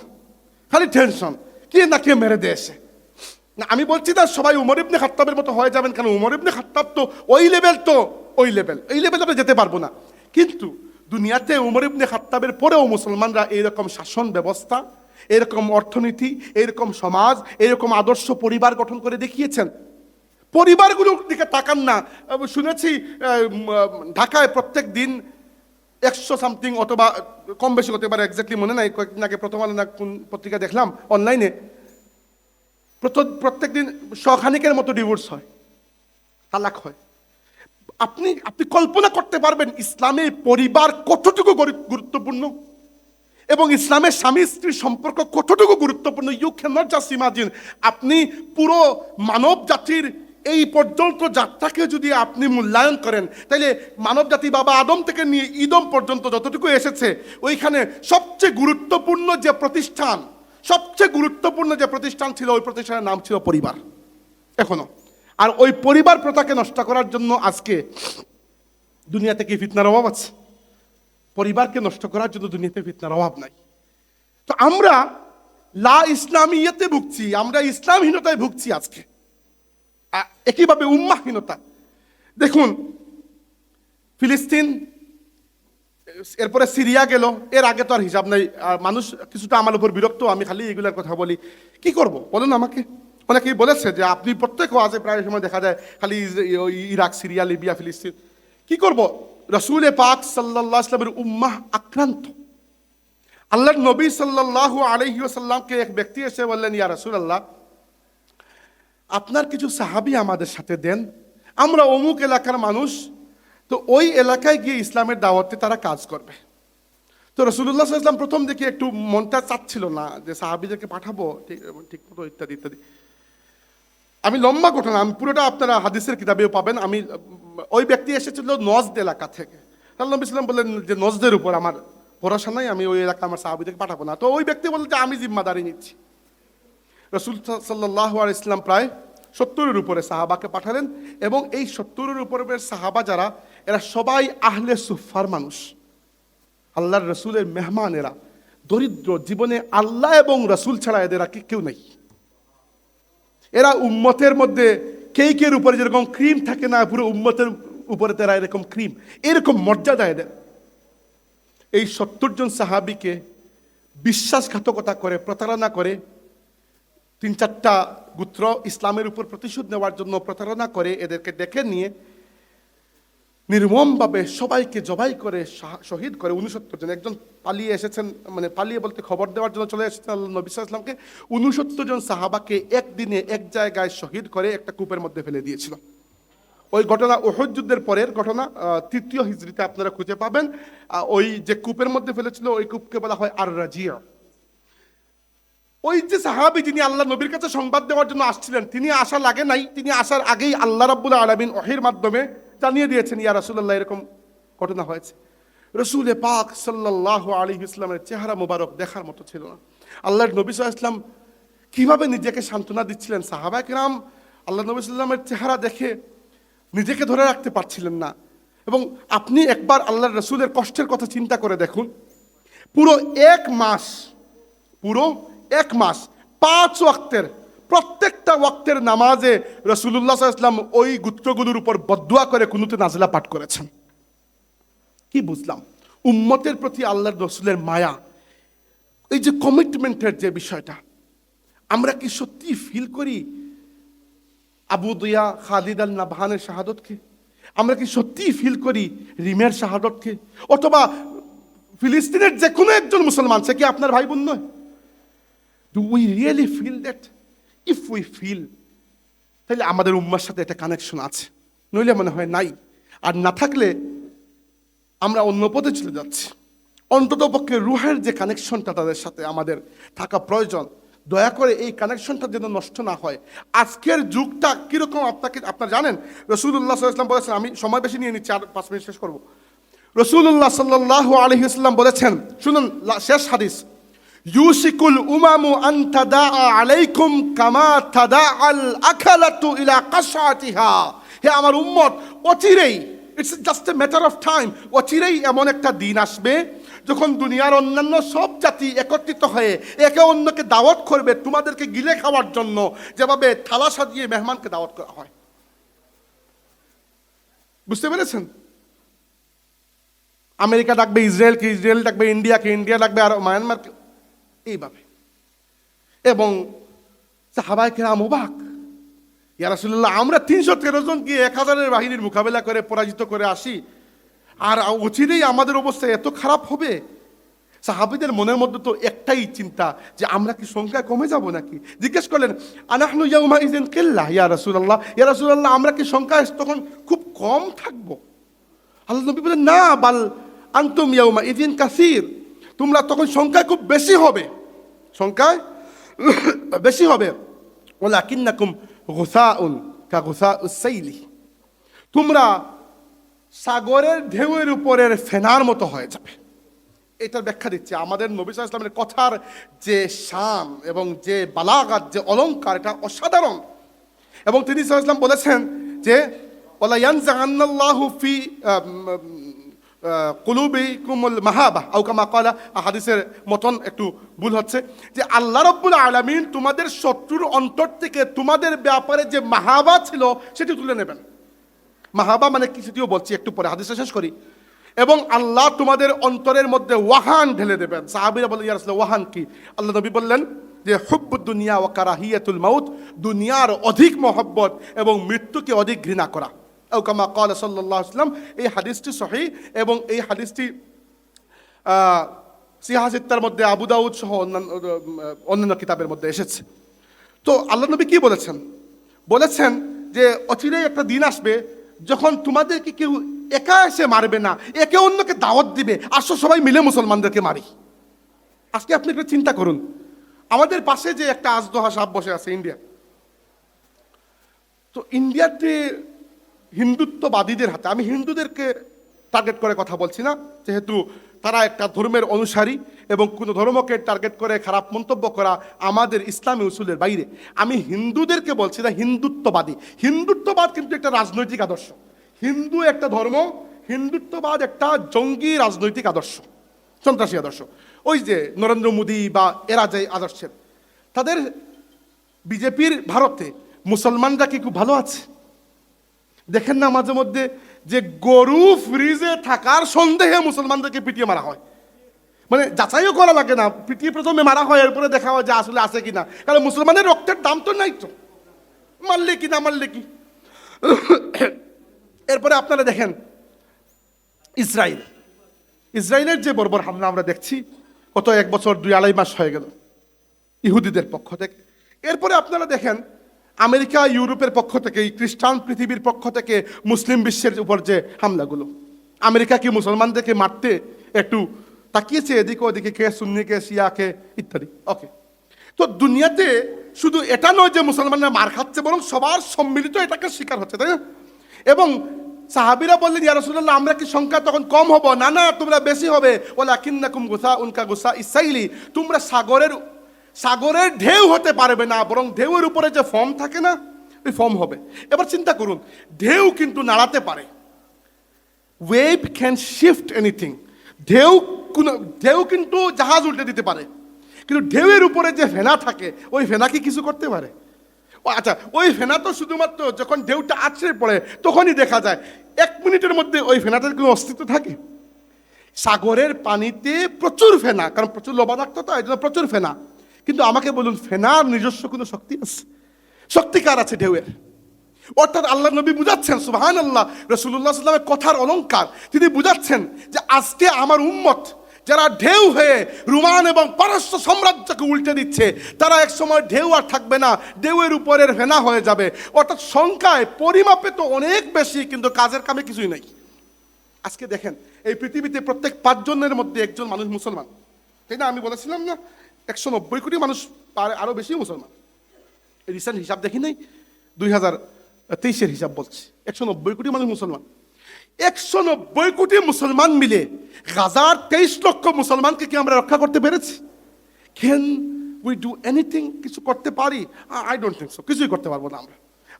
খালি টেনশন, কে না কে মেরে দিয়েছে। না, আমি বলছি না সবাই উমর ইবনে খাত্তাবের মতো হয়ে যাবেন, কারণ উমর ইবনে খাত্তাব তো ওই লেভেলে আমরা যেতে পারবো না। কিন্তু দুনিয়াতে উমর ইবনে খাত্তাবের পরেও মুসলমানরা এইরকম শাসন ব্যবস্থা, এরকম অর্থনীতি, এরকম সমাজ, এরকম আদর্শ পরিবার গঠন করে দেখিয়েছেন। পরিবারগুলোর দিকে তাকান না। শুনেছি ঢাকায় প্রত্যেক দিন 100 সামথিং অথবা কম বেশি হতে পারে, এক্স্যাক্টলি মনে নাই, কয়েকদিন আগে প্রথম আলো না কোন পত্রিকা দেখলাম অনলাইনে, প্রত্যেক দিন শখানিকের মতো ডিভোর্স হয়, তালাক হয়। আপনি কল্পনা করতে পারবেন ইসলামে পরিবার কতটুকু গুরুত্বপূর্ণ এবং ইসলামের স্বামী স্ত্রীর সম্পর্ক কতটুকু গুরুত্বপূর্ণ। You can not just imagine. আপনি পুরো মানব জাতির এই পর্যন্ত যাত্রাকে যদি আপনি মূল্যায়ন করেন, তাহলে মানব জাতি বাবা আদম থেকে নিয়ে ঈদম পর্যন্ত যতটুকু এসেছে, ওইখানে সবচেয়ে গুরুত্বপূর্ণ যে প্রতিষ্ঠান ছিল, ওই প্রতিষ্ঠানের নাম ছিল পরিবার, এখনো। আর ওই পরিবার প্রথাকে নষ্ট করার জন্য আজকে দুনিয়াতে কি ফিতনার অভাব আছে? পরিবারকে নষ্ট করার জন্য দুনিয়াতে ফিতনার অভাব নাই। তো আমরা লা ইসলামিয়াতে ভুগছি, আমরা ইসলামহীনতায় ভুগছি আজকে, একইভাবে উম্মাহীনতা। দেখুন ফিলিস্তিন, এরপরে সিরিয়া গেল, এর আগে তো আর হিসাব নাই। মানুষ কিছুটা আমার উপর বিরক্ত, আমি খালি এগুলোর কথা বলি, কি করব বলুন আমাকে? অনেকেই বলেছে যে আপনি প্রত্যেক ওয়াজে প্রায় সময় দেখা যায় খালি ইরাক, সিরিয়া, লিবিয়া, ফিলিস্তিন। কি করব? রাসূল পাক সাল্লাল্লাহু আলাইহি ওয়াসাল্লামের উম্মাহ আক্রান্ত। আল্লাহর নবী সাল্লাল্লাহু আলাইহি ওয়াসাল্লামকে এক ব্যক্তি এসে বললেন, ইয়া রাসূলুল্লাহ, আপনার কিছু সাহাবী আমাদের সাথে দেন, আমরা অমুক এলাকার মানুষ, তো ওই এলাকায় গিয়ে ইসলামের দাওয়াতে তারা কাজ করবে। তো রাসূলুল্লাহ সাল্লাল্লাহু আলাইহি ওয়াসাল্লাম প্রথম দিকে একটু মনটা চাচ্ছিল না যে সাহাবীদেরকে পাঠাবো ঠিক মতো ইত্যাদি ইত্যাদি। আমি লম্বা ঘটনা, আমি পুরোটা আপনারা হাদিসের কিতাবেও পাবেন। ওই ব্যক্তি এসেছিল নজদ এলাকা থেকে। আল্লাহ নবী সাল্লাল্লাহু আলাইহি ওয়াসাল্লাম বললেন যে নজদের উপর আমার ভরসা নাই, আমি ওই এলাকা আমার সাহাবীদেরকে পাঠাবো না। তো ওই ব্যক্তি বললেন যে আমি জিম্মাদারি নিচ্ছি। রাসূল সাল্লাল্লাহু আলাইহি ওয়াসাল্লাম প্রায় 70-এর উপরে সাহাবাকে পাঠালেন, এবং এই 70-এর উপরের সাহাবা যারা, এরা সবাই আহলে সুফার মানুষ, আল্লাহর রসুলের মেহমান। এরা দরিদ্র, জীবনে আল্লাহ এবং রসুল ছাড়া এদের কেউ নেই। এরা উম্মতের মধ্যে কেকের উপরে যেরকম ক্রিম থাকে না, পুরো উম্মতের উপরে তারা এরকম ক্রিম, এরকম মর্যাদা এদের। এই 70 জন সাহাবীকে বিশ্বাসঘাতকতা করে, প্রতারণা করে, 3-4টা গোত্র ইসলামের উপর প্রতিশোধ নেওয়ার জন্য প্রতারণা করে এদেরকে ডেকে নিয়ে নির্মমভাবে সবাইকে জবাই করে শহীদ করে 69 জন। একজন পালিয়ে এসেছেন, মানে পালিয়ে বলতে খবর দেওয়ার জন্য চলে এসেছেন আল্লাহ নবী সাল্লাল্লাহু আলাইহি ওয়াসাল্লামকে। 69 জন সাহাবাকে একদিনে এক জায়গায় শহীদ করে একটা কূপের মধ্যে ফেলে দিয়েছিল। ওই ঘটনা উহুদ যুদ্ধের পরের ঘটনা, 3য় হিজরিতে আপনারা খুঁজে পাবেন। ওই যে কূপের মধ্যে ফেলেছিল ওই কূপকে বলা হয় আর রাজিয়া। ওই যে সাহাবী যিনি আল্লাহ নবীর কাছে সংবাদ দেওয়ার জন্য আসছিলেন, তিনি আসা লাগে নাই, তিনি আসার আগেই আল্লাহ রাব্বুল আলামিন ওহীর মাধ্যমে জানিয়ে দিয়েছেন, ইয়া রাসূলুল্লাহ এরকম ঘটনা হয়েছে। রাসূল পাক সাল্লাল্লাহু আলাইহি ওয়াসাল্লামের চেহারা মোবারক দেখার মতো ছিল না। আল্লাহর নবী সাল্লাল্লাহু আলাইহি ওয়াসাল্লাম কিভাবে নিজেকে সান্ত্বনা দিচ্ছিলেন, সাহাবায়ে কেরাম আল্লাহ নবী সাল্লাল্লাহু আলাইহি ওয়াসাল্লামের চেহারা দেখে নিজেকে ধরে রাখতে পারছিলেন না। এবং আপনি একবার আল্লাহর রাসূলের কষ্টের কথা চিন্তা করে দেখুন, পুরো এক মাস 5 ওয়াক্তের প্রত্যেকটা ওয়াক্তের নামাজে রাসূলুল্লাহ সাল্লাল্লাহু আলাইহি ওয়াসাল্লাম ওই গোত্রগুলোর উপর বদদুয়া করে কুনুতে নাজিলা পাঠ করেছেন। কি বুঝলাম? উম্মতের প্রতি আল্লাহর রাসূলের মায়া, এই যে কমিটমেন্টের যে বিষয়টা, আমরা কি সত্যি ফিল করি আবু দুয়া খালিদ আল নাবহানের শাহাদতকে? আমরা কি সত্যি ফিল করি রিমের শাহাদতকে? অথবা ফিলিস্তিনের যে কোনো একজন মুসলমান, সে কি আপনার ভাই বোন নয়? Do we really feel that? If we feel, তাহলে আমাদের উম্মার সাথে একটা কানেকশন আছে, নইলে মনে হয় নাই। আর না থাকলে আমরা অন্য পথে চলে যাচ্ছি। অন্তত পক্ষে রুহের যে কানেকশনটা তাদের সাথে আমাদের থাকা প্রয়োজন, দয়া করে এই কানেকশনটা যেন নষ্ট না হয়। আজকের যুগটা কিরকম আপনারা জানেন। রাসূলুল্লাহ সাল্লাল্লাহু আলাইহি ওয়াসাল্লাম বলেছেন, আমি সময় বেশি নিয়ে নিচ্ছি, আর 5 মিনিট শেষ করব। রাসূলুল্লাহ সাল্লাল্লাহু আলাইহি ওয়াসাল্লাম বলেছেন, শুনুন শেষ হাদিস, ইউসিকুল উমামু আন তাদা আলাইকুম কামা তাদা আল আকালাতু ইলা কাশাতিহা। হে আমার উম্মত, অচিরেই, it's just a matter of time, অচিরেই এমন একটা দিন আসবে যখন দুনিয়ার অন্যান্য সব জাতি একত্রিত হয়ে একে অন্যকে দাওয়াত করবে তোমাদেরকে গিলে খাওয়ার জন্য, যেভাবে থালা সাজিয়ে মেহমানকে দাওয়াত করা হয়। বুঝতে পেরেছেন? আমেরিকা ডাকবে ইসরায়েলকে, ইসরায়েল ডাকবে ইন্ডিয়াকে, ইন্ডিয়া ডাকবে আর মায়ানমারকে, এইভাবে। এবং সাহাবায়ে কেরাম অবাক, ইয়া রাসূলুল্লাহ আমরা 313 জন গিয়ে 1000-এর বাহিনীর মোকাবেলা করে পরাজিত করে আসি, আর অচিরেই আমাদের অবস্থা এত খারাপ হবে? সাহাবীদের মনের মধ্যে তো একটাই চিন্তা যে আমরা কি সংখ্যা কমে যাব নাকি? জিজ্ঞেস করলেন, আনাহনু ইয়াউমা ইযিন কিল্লাহ ইয়া রাসূলুল্লাহ, ইয়া রাসূলুল্লাহ আমরা কি সংখ্যায় তখন খুব কম থাকবো? আল্লাহ নবী বলেন, না, বাল আনতুম ইয়াউমা ইযিন কাসীর, তোমরা তখন সংখ্যায় খুব বেশি হবে, সংখ্যায় বেশি হবে। ওয়ালাকিন্নাকুম গুসাউন কা গুসাউস সাইলি, তোমরা সাগরের ঢেউয়ের উপরের ফেনার মতো হয়ে যাবে। এটার ব্যাখ্যা দিচ্ছে আমাদের নবী সাল্লাল্লাহু আলাইহি ওয়াসাল্লামের কথার যে শান এবং যে বালাগাত, যে অলংকার, এটা অসাধারণ। এবং তিনি সাল্লাল্লাহু আলাইহি ওয়াসাল্লাম বলেছেন যে ওয়ালা ইয়ানজাআন্নাল্লাহু ফি কুলুবিকুমুল মাহাবা আও কামা ক্বালা, হাদিসের মতন একটু ভুল হচ্ছে, যে আল্লাহ রাব্বুল আলামিন তোমাদের শত্রুর অন্তর থেকে তোমাদের ব্যাপারে যে মাহাবা ছিল সেটি তুলে নেবেন। মাহাবা মানে কি সেটিও বলছি একটু পরে, হাদিসটা শেষ করি। এবং আল্লাহ তোমাদের অন্তরের মধ্যে ওয়াহান ঢেলে দেবেন। সাহাবীরা বলে, ইয়া রাসূলুল্লাহ ওয়াহান কি? আল্লাহ নবী বললেন যে হুব্বুদ দুনিয়া ওয়া কারাহিয়াতুল মাউত, দুনিয়ার অধিক মহব্বত এবং মৃত্যুকে অধিক ঘৃণা করা। আও কামা ক্বালা সাল্লাল্লাহু আলাইহি ওয়াসাল্লাম। এই হাদিসটি সহিহ এবং এই হাদিসটি সিহাহ সিত্তার মধ্যে, আবু দাউদ সহ অন্যান্য কিতাবের মধ্যে এসেছে। তো আল্লাহ নবী কি বলেছেন? বলেছেন যে অচিরেই একটা দিন আসবে যখন তোমাদেরকে কেউ একা এসে মারবে না, একে অন্যকে দাওয়াত দিবে, আসো সবাই মিলে মুসলমানদেরকে মারি। আজকে আপনি একটু চিন্তা করুন, আমাদের পাশে যে একটা আজদহা সাপ বসে আছে ইন্ডিয়া, তো ইন্ডিয়াতে হিন্দুত্ববাদীদের হাতে, আমি হিন্দুদেরকে টার্গেট করে কথা বলছি না, যেহেতু তারা একটা ধর্মের অনুসারী এবং কোনো ধর্মকে টার্গেট করে খারাপ মন্তব্য করা আমাদের ইসলামী উসুলের বাইরে। আমি হিন্দুদেরকে বলছি না হিন্দুত্ববাদী। হিন্দুত্ববাদ কিন্তু একটা রাজনৈতিক আদর্শ, হিন্দু একটা ধর্ম, হিন্দুত্ববাদ একটা জঙ্গি রাজনৈতিক আদর্শ, সন্ত্রাসী আদর্শ। ওই যে নরেন্দ্র মোদী বা এরা যে আদর্শের, তাদের বিজেপির ভারতে মুসলমানরা কি খুব ভালো আছে? দেখেন না মাঝে মধ্যে যে গরু ফ্রিজে থাকার সন্দেহে মুসলমানদেরকে পিটিয়ে মারা হয়, মানে যাচাইও করা লাগে না, পিটিয়ে প্রথমে মারা হয়, এরপরে দেখা হয় যে আসলে আছে কিনা, কারণ মুসলমানের রক্তের দাম তো নাই, তো মারলে কি না মারলে কি। এরপরে আপনারা দেখেন ইসরায়েল, ইসরায়েলের যে বর্বর হামলা আমরা দেখছি, গত 1 বছর 2-2.5 মাস হয়ে গেল ইহুদিদের পক্ষ থেকে। এরপরে আপনারা দেখেন আমেরিকা, ইউরোপের পক্ষ থেকে, খ্রিস্টান পৃথিবীর পক্ষ থেকে মুসলিম বিশ্বের উপর যে হামলাগুলো, আমেরিকা কি মুসলমানদেরকে মারতে একটু তাকিয়েছে এদিকে ওদিকে, কে সুন্নি কে শিয়া কে ইত্যাদি? ওকে, তো দুনিয়াতে শুধু এটা নয় যে মুসলমানরা মার খাচ্ছে, বরং সবার সম্মিলিত এটাকে শিকার হচ্ছে, তাই না? এবং সাহাবীরা বললেন, ইয়া রাসূলুল্লাহ, আমরা কি সংখ্যা তখন কম হব? না না, তোমরা বেশি হবে। ওয়ালাকিন্নাকুম গুসাউন কা গুসাইস সাইলি, তোমরা সাগরের ঢেউ হতে পারবে না, বরং ঢেউয়ের উপরে যে ফর্ম থাকে না, ওই ফর্ম হবে। এবার চিন্তা করুন, ঢেউ কিন্তু নাড়াতে পারে, ওয়েভ ক্যান শিফট এনিথিং। ঢেউ কিন্তু জাহাজ উল্টে দিতে পারে, কিন্তু ঢেউয়ের উপরে যে ফেনা থাকে, ওই ফেনা কি কিছু করতে পারে? ও আচ্ছা, ওই ফেনা তো শুধুমাত্র যখন ঢেউটা আছড়ে পড়ে তখনই দেখা যায়। 1 মিনিটের মধ্যে ওই ফেনাটার কোনো অস্তিত্ব থাকে? সাগরের পানিতে প্রচুর ফেনা, কারণ প্রচুর লবণাক্ত, তো এই জন্য প্রচুর ফেনা। কিন্তু আমাকে বলুন, ফেনার নিজস্ব কোনো শক্তি আছে? শক্তি কার আছে ঢেউয়ের? অর্থাৎ আল্লাহ নবী বুঝাচ্ছেন, সুবহানাল্লাহ, রাসূলুল্লাহ সাল্লাল্লাহু আলাইহি ওয়াসাল্লামের কথার অলংকার, তিনি বুঝাচ্ছেন যে আজকে আমার উম্মত যারা ঢেউ হয়ে রোমান এবং পারস্য সাম্রাজ্যকে উল্টে দিচ্ছে, তারা এক সময় ঢেউ আর থাকবে না, ঢেউয়ের উপরের ফেনা হয়ে যাবে। অর্থাৎ সংখ্যায় পরিমাপে তো অনেক বেশি, কিন্তু কাজের কামে কিছুই নাই। আজকে দেখেন, এই পৃথিবীতে প্রত্যেক 5 জনের মধ্যে 1 জন মানুষ মুসলমান, তাই না? আমি বলেছিলাম না 190 কোটি মানুষ, আরো বেশি মুসলমান। রিসেন্ট হিসাব দেখি নাই, 2023-এর হিসাব বলছে 190 কোটি মানুষ মুসলমান। 190 কোটি মুসলমান মিলে গাজার 23 লক্ষ মুসলমানকে কি আমরা রক্ষা করতে পেরেছি? Can we do anything? কিছু করতে পারি? I don't think so. কিছুই করতে পারবো না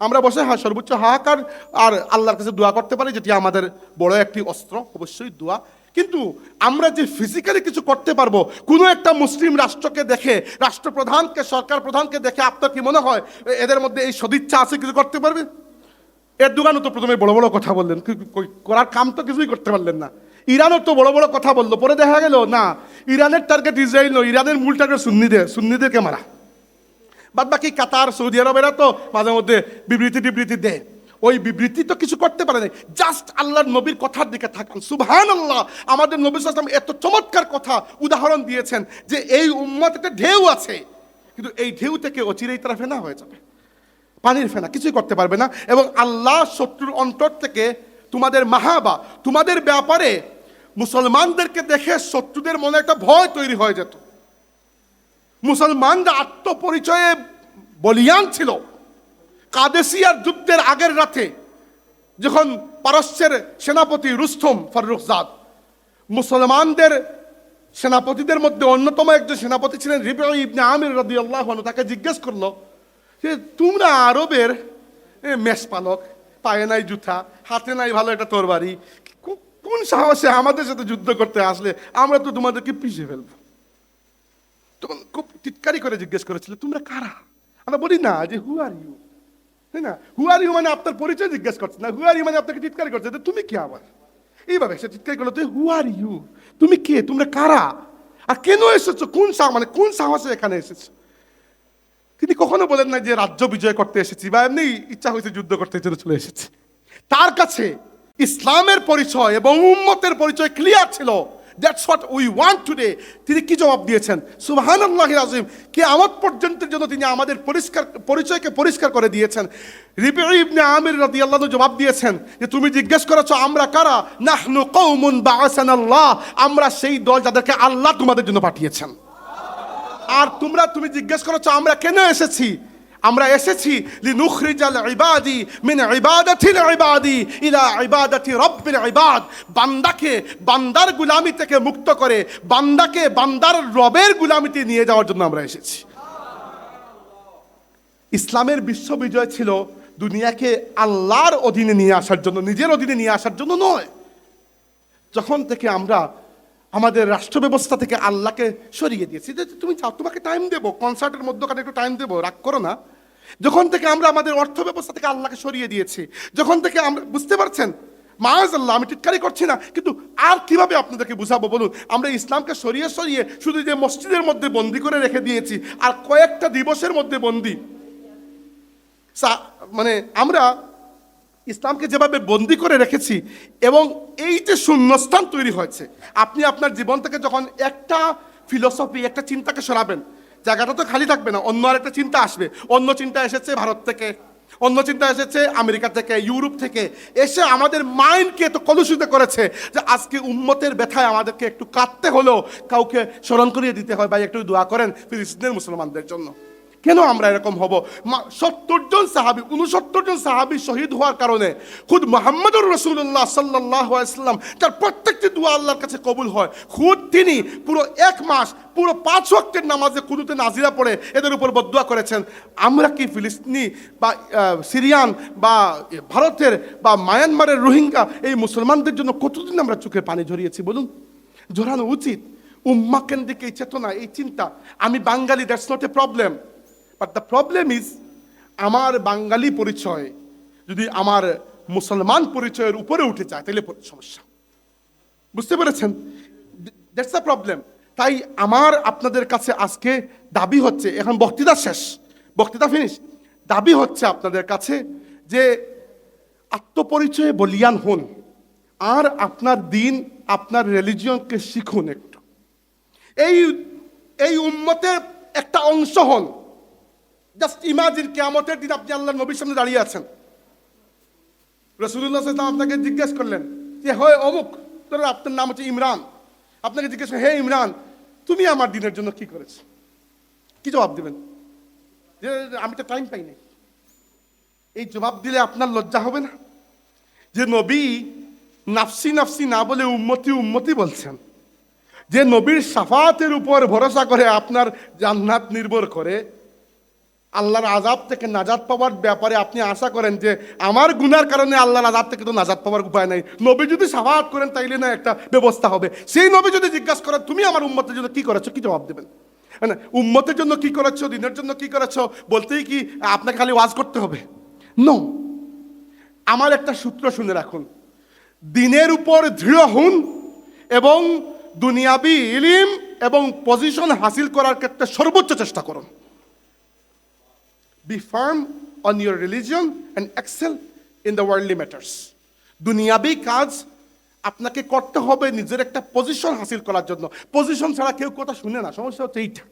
আমরা বসে সর্বোচ্চ হাহাকার আর আল্লাহর কাছে দোয়া করতে পারি, যেটি আমাদের বড় একটি অস্ত্র, অবশ্যই দোয়া। কিন্তু আমরা যে ফিজিক্যালি কিছু করতে পারবো, কোনো একটা মুসলিম রাষ্ট্রকে দেখে, রাষ্ট্রপ্রধানকে, সরকার প্রধানকে দেখে আপনার কি মনে হয় এদের মধ্যে এই সদিচ্ছা আছে কিছু করতে পারবে? এরদোগানও তো প্রথমে বড় বড় কথা বললেন, করার কাম তো কিছুই করতে পারলেন না। ইরানও তো বড় বড় কথা বললো, পরে দেখা গেল না, ইরানের টার্গেট ইসরায়েল নয়, ইরানের মূল টার্গেট সুন্নিদেরকে মারা। বাদ বাকি কাতার, সৌদি আরবেরা তো মাঝে মধ্যে বিবৃতি দেয়, ওই বিবৃতি তো কিছু করতে পারে না। জাস্ট আল্লাহর নবীর কথার দিকে থাকান, সুবহানাল্লাহ। আমাদের নবী সাল্লাল্লাহু আলাইহি ওয়াসাল্লাম এত চমৎকার কথা উদাহরণ দিয়েছেন যে এই উম্মত একটা ঢেউ আছে, কিন্তু এই ঢেউ থেকে অচিরেই তারা ফেনা হয়ে যাবে, পানির ফেনা, কিছুই করতে পারবে না। এবং আল্লাহ শত্রুর অন্তর থেকে তোমাদের মাহাবা, তোমাদের ব্যাপারে মুসলমানদেরকে দেখে শত্রুদের মনে একটা ভয় তৈরি হয়ে যেত। মুসলমানরা আত্মপরিচয়ে বলিয়ান ছিল। কাদেসিয়ার যুদ্ধের আগের রাতে যখন পারস্যের সেনাপতি রুস্তম ফাররুখজাদ মুসলমানদের সেনাপতিদের মধ্যে অন্যতম একজন সেনাপতি ছিলেন রিবিঈ ইবনে আমির রাদিয়াল্লাহু আনহু, তাকে জিজ্ঞেস করলো যে তোমরা আরবের মেষপালক, পায়ে নাই জুতা, হাতে নাই ভালো একটা তরবারি, কোন সাহসে আমাদের সাথে যুদ্ধ করতে আসলে? আমরা তো তোমাদেরকে পিছিয়ে ফেলবো। তখন খুব টিটকারি করে জিজ্ঞেস করেছিল, তোমরা কারা? আমরা বলি না যে হু আর ইউ, তাই না? হু আর ইউ মানে আপনার পরিচয় জিজ্ঞেস করছে না, হু আর ইউ মানে আপনাকে টিটকারি করছে, তুমি কি আবার? এইভাবে সে টিটকারি করলো, তুই হু আর ইউ, তুমি কে, তোমরা কারা, আর কেন এসেছো, কোন সাহসে এখানে এসেছো? তিনি কখনো বলেন না যে রাজ্য বিজয় করতে এসেছি বা এমনি ইচ্ছা হয়েছে যুদ্ধ করতে চলে এসেছি। তার কাছে ইসলামের পরিচয় এবং উম্মতের পরিচয় ক্লিয়ার ছিল। That's what we want today. তিনি কি জবাব দিয়েছেন? সুবহানাল্লাহিল আযীম। কিয়ামত পর্যন্তের জন্য তিনি আমাদের পরিচয়কে পরিষ্কার করে দিয়েছেন। রিবিঈ ইবনে আমির রাদিয়াল্লাহু আনহু জবাব দিয়েছেন যে তুমি জিজ্ঞেস করেছো আমরা কারা? নাহনু কওমুন বাআসানাল্লাহ, আমরা সেই দল যাদেরকে আল্লাহ তোমাদের জন্য পাঠিয়েছেন। আর তুমি জিজ্ঞেস করেছো আমরা কেন এসেছি? আমরা এসেছি লিনুখরিজাল ইবাদি মিন ইবাদাতিল ইবাদি ইলা ইবাদাতি রাব্বিল ইবাদ, বান্দাকে বান্দার গোলামি থেকে মুক্ত করে বান্দাকে বান্দার রবের গোলামিতে নিয়ে যাওয়ার জন্য আমরা এসেছি। ইসলামের বিশ্ব বিজয় ছিল দুনিয়াকে আল্লাহর অধীনে নিয়ে আসার জন্য, নিজের অধীনে নিয়ে আসার জন্য নয়। যখন থেকে আমরা আমাদের রাষ্ট্র ব্যবস্থা থেকে আল্লাহকে সরিয়ে দিয়েছি, যে তুমি চাও তোমাকে টাইম দেবো, কনসার্টের মধ্যখানে একটু টাইম দেবো, রাগ করো না। যখন থেকে আমরা আমাদের অর্থ ব্যবস্থা থেকে আল্লাহকে সরিয়ে দিয়েছি, যখন থেকে আমরা, বুঝতে পারছেন, মাআযাল্লাহ, আমি টিটকারি করছি না, কিন্তু আর কিভাবে আপনাদেরকে বুঝাবো বলুন? আমরা ইসলামকে সরিয়ে শুধু যে মসজিদের মধ্যে বন্দি করে রেখে দিয়েছি আর কয়েকটা দিবসের মধ্যে বন্দি। মানে আমরা ইসলামকে যেভাবে বন্দি করে রেখেছি এবং এই যে শূন্যস্থান তৈরি হয়েছে, আপনি আপনার জীবন থেকে যখন একটা ফিলোসফি, একটা চিন্তাকে সরাবেন, জায়গাটা তো খালি থাকবে না, অন্য আর একটা চিন্তা আসবে। অন্য চিন্তা এসেছে ভারত থেকে, অন্য চিন্তা এসেছে আমেরিকা থেকে, ইউরোপ থেকে, এসে আমাদের মাইন্ডকে এত কলুষিত করেছে যে আজকে উম্মতের ব্যথায় আমাদেরকে একটু কাঁদতে হলেও কাউকে স্মরণ করিয়ে দিতে হয়, ভাই একটু দোয়া করেন ফিলিস্তিনের মুসলমানদের জন্য। কেন আমরা এরকম হব? 70 জন সাহাবী, 69 জন সাহাবী শহীদ হওয়ার কারণে খুদ মুহাম্মদুর রাসূলুল্লাহ সাল্লাল্লাহু আলাইহি ওয়াসাল্লাম, তার প্রত্যেকটি দোয়া আল্লাহর কাছে কবুল হয়। খুদ তিনি পুরো 1 মাস পুরো 5 ওয়াক্তের নামাজে কুনুতে নাজিরা পড়ে এদের উপর বদদুয়া করেছেন। আমরা কি ফিলিস্তিনি বা সিরিয়ান বা ভারতের বা মায়ানমারের রোহিঙ্গা এই মুসলমানদের জন্য কতদিন আমরা চোখে পানি ঝরিয়েছি বলুন? ঝরানো উচিত। উম্মা কেন্দ্রিক এই চেতনা, এই চিন্তা। আমি বাঙালি, that's not a problem, but the problem is আমার বাঙালি পরিচয় যদি আমার মুসলমান পরিচয়ের উপরে উঠে যায় তাহলে সমস্যা। বুঝতে পেরেছেন? That's the problem. তাই আমার আপনাদের কাছে আজকে দাবি হচ্ছে, এখন বক্তৃতা শেষ, বক্তৃতা ফিনিশ, দাবি হচ্ছে আপনাদের কাছে যে আত্মপরিচয়ে বলিয়ান হন আর আপনার দিন, আপনার রিলিজিয়নকে শিখুন একটু। এই উম্মতের একটা অংশ হন। জাস্ট ইমাজিন, কিয়ামতের দিন আপনি আল্লাহর নবীর সামনে দাঁড়িয়ে আছেন, রাসূলুল্লাহ সাল্লাল্লাহু আলাইহি ওয়াসাল্লাম আপনাকে জিজ্ঞেস করলেন যে হয় অমুক, তোর আপনার নাম হচ্ছে ইমরান, আপনাকে জিজ্ঞেস করলেন, হে ইমরান, তুমি আমার দিনের জন্য কি করেছো? কি জবাব দিবেন? যে আমি তো টাইম পাই নাই। এই জবাব দিলে আপনার লজ্জা হবে না? যে নবী নাফসি নাফসি না বলে উম্মতি উম্মতি বলছেন, যে নবীর শাফাতের উপর ভরসা করে আপনার জান্নাত নির্ভর করে, আল্লাহর আযাব থেকে নাজাত পাওয়ার ব্যাপারে আপনি আশা করেন যে আমার গুনার কারণে আল্লাহর আযাব থেকে তো নাজাত পাওয়ার উপায় নাই, নবী যদি শাফাত করেন তাইলে না একটা ব্যবস্থা হবে। সেই নবী যদি জিজ্ঞাসা করেন তুমি আমার উম্মতের জন্য কি করেছো, কি জবাব দেবেন? মানে উম্মতের জন্য কি করেছো, দিনের জন্য কি করেছো বলতেই কি আপনাকে খালি ওয়াজ করতে হবে? নো। আমার একটা সূত্র শুনে রাখুন, দিনের উপর দৃঢ় হন এবং দুনিয়াবি ইলম এবং পজিশন হাসিল করার ক্ষেত্রে সর্বোচ্চ চেষ্টা করুন। Be firm on your religion and excel in the worldly matters. দুনিয়াবি কাজ আপনাকে করতে হবে নিজের একটা পজিশন হাসিল করার জন্য। পজিশন ছাড়া কেউ কথা শুনে না, সমস্যা হচ্ছে এইটা।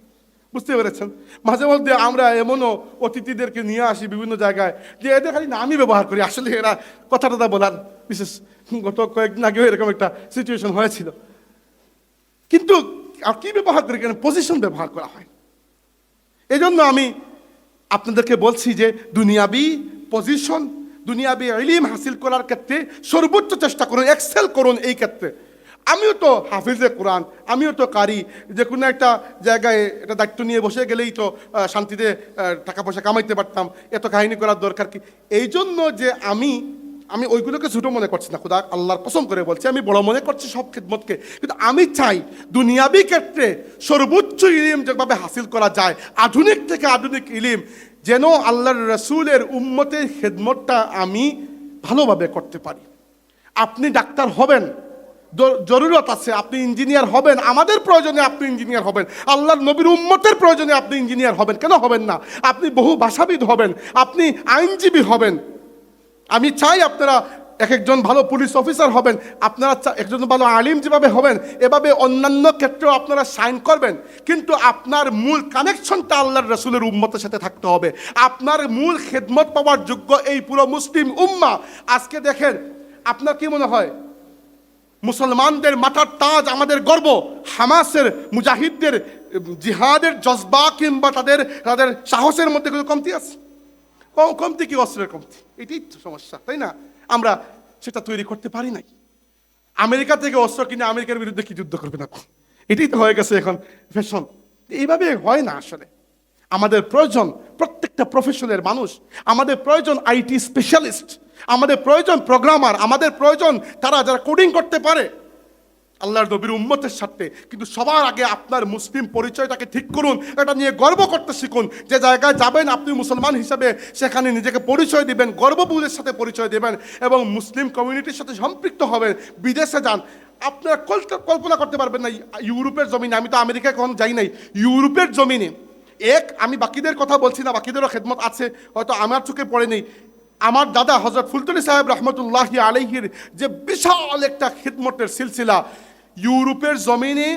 বুঝতে পেরেছেন? মাঝে মধ্যে আমরা এমনও অতিথিদেরকে নিয়ে আসি বিভিন্ন জায়গায় যে এদের খালি নামই ব্যবহার করি, আসলে এরা কথা টথা বলার বিশেষ। গত কয়েকদিন আগেও এরকম একটা সিচুয়েশন হয়েছিল। কিন্তু কি ব্যবহার করি? কেন পজিশন ব্যবহার করা হয়। এই জন্য আমি আপনাদেরকে বলছি যে দুনিয়াবি পজিশন, দুনিয়াবি ইলম হাসিল করার ক্ষেত্রে সর্বোচ্চ চেষ্টা করুন, এক্সেল করুন এই ক্ষেত্রে। আমিও তো হাফিজে কোরআন, আমিও তো কারি, যে কোনো একটা জায়গায় এটা দায়িত্ব নিয়ে বসে গেলেই তো শান্তিতে টাকা পয়সা কামাইতে পারতাম, এত কাহিনী করার দরকার কি? এই জন্য যে আমি ওইগুলোকে ছোট মনে করছি না, খুদা আল্লাহর কসম করে বলছি, আমি বড় মনে করছি সব খিদমতকে। কিন্তু আমি চাই দুনিয়াবি ক্ষেত্রে সর্বোচ্চ ইলম যেভাবে হাসিল করা যায়, আধুনিক থেকে আধুনিক ইলম, যেন আল্লাহর রাসূলের উম্মতের খিদমতটা আমি ভালোভাবে করতে পারি। আপনি ডাক্তার হবেন, জরুরত আছে, আপনি ইঞ্জিনিয়ার হবেন, আমাদের প্রয়োজনে আপনি ইঞ্জিনিয়ার হবেন, আল্লাহর নবীর উম্মতের প্রয়োজনে আপনি ইঞ্জিনিয়ার হবেন, কেন হবেন না? আপনি বহু ভাষাবিদ হবেন, আপনি আইনজীবী হবেন। আমি চাই আপনারা একজন ভালো পুলিশ অফিসার হবেন, আপনারা একজন ভালো আলিম যেভাবে হবেন, এভাবে অন্যান্য ক্ষেত্রেও আপনারা সাইন করবেন। কিন্তু আপনার মূল কানেকশনটা আল্লাহর রাসূলের উম্মতের সাথে থাকতে হবে। আপনার মূল খেদমত পাওয়ার যোগ্য এই পুরো মুসলিম উম্মাহ। আজকে দেখেন, আপনার কি মনে হয় মুসলমানদের মাথার তাজ, আমাদের গর্ব, হামাসের মুজাহিদদের জিহাদের জজবা কিংবা তাদের সাহসের মধ্যে কোনো কমতি আছে? কমতি কি? অস্ত্রের কমতি, এটাই তো সমস্যা, তাই না? আমরা সেটা তৈরি করতে পারি নাই। আমেরিকা থেকে অস্ত্র কিনে আমেরিকার বিরুদ্ধে কি যুদ্ধ করবে না, এটাই তো হয়ে গেছে এখন ফ্যাশন। এইভাবে হয় না আসলে। আমাদের প্রয়োজন প্রত্যেকটা প্রফেশনের মানুষ, আমাদের প্রয়োজন আইটি স্পেশালিস্ট, আমাদের প্রয়োজন প্রোগ্রামার, আমাদের প্রয়োজন তারা যারা কোডিং করতে পারে আল্লাহর নবীর উম্মতের সাথে। কিন্তু সবার আগে আপনার মুসলিম পরিচয়টাকে ঠিক করুন, এটা নিয়ে গর্ব করতে শিখুন। যে জায়গায় যাবেন আপনি মুসলমান হিসাবে, সেখানে নিজেকে পরিচয় দিবেন, গর্ববোধের সাথে পরিচয় দেবেন এবং মুসলিম কমিউনিটির সাথে সম্পৃক্ত হবেন। বিদেশে যান, আপনারা কল্পনা করতে পারবেন না ইউরোপের জমিনে, আমি তো আমেরিকায় কখনো যাই নাই, ইউরোপের জমিনে আমি বাকিদের কথা বলছি না, বাকিদেরও খেদমত আছে, হয়তো আমার চোখে পড়ে নেই, আমার দাদা হযরত ফুলতলি সাহেব রহমতুল্লাহি আলাইহির যে বিশাল একটা খিদমতের সিলসিলা, ইউরোপের জমিনে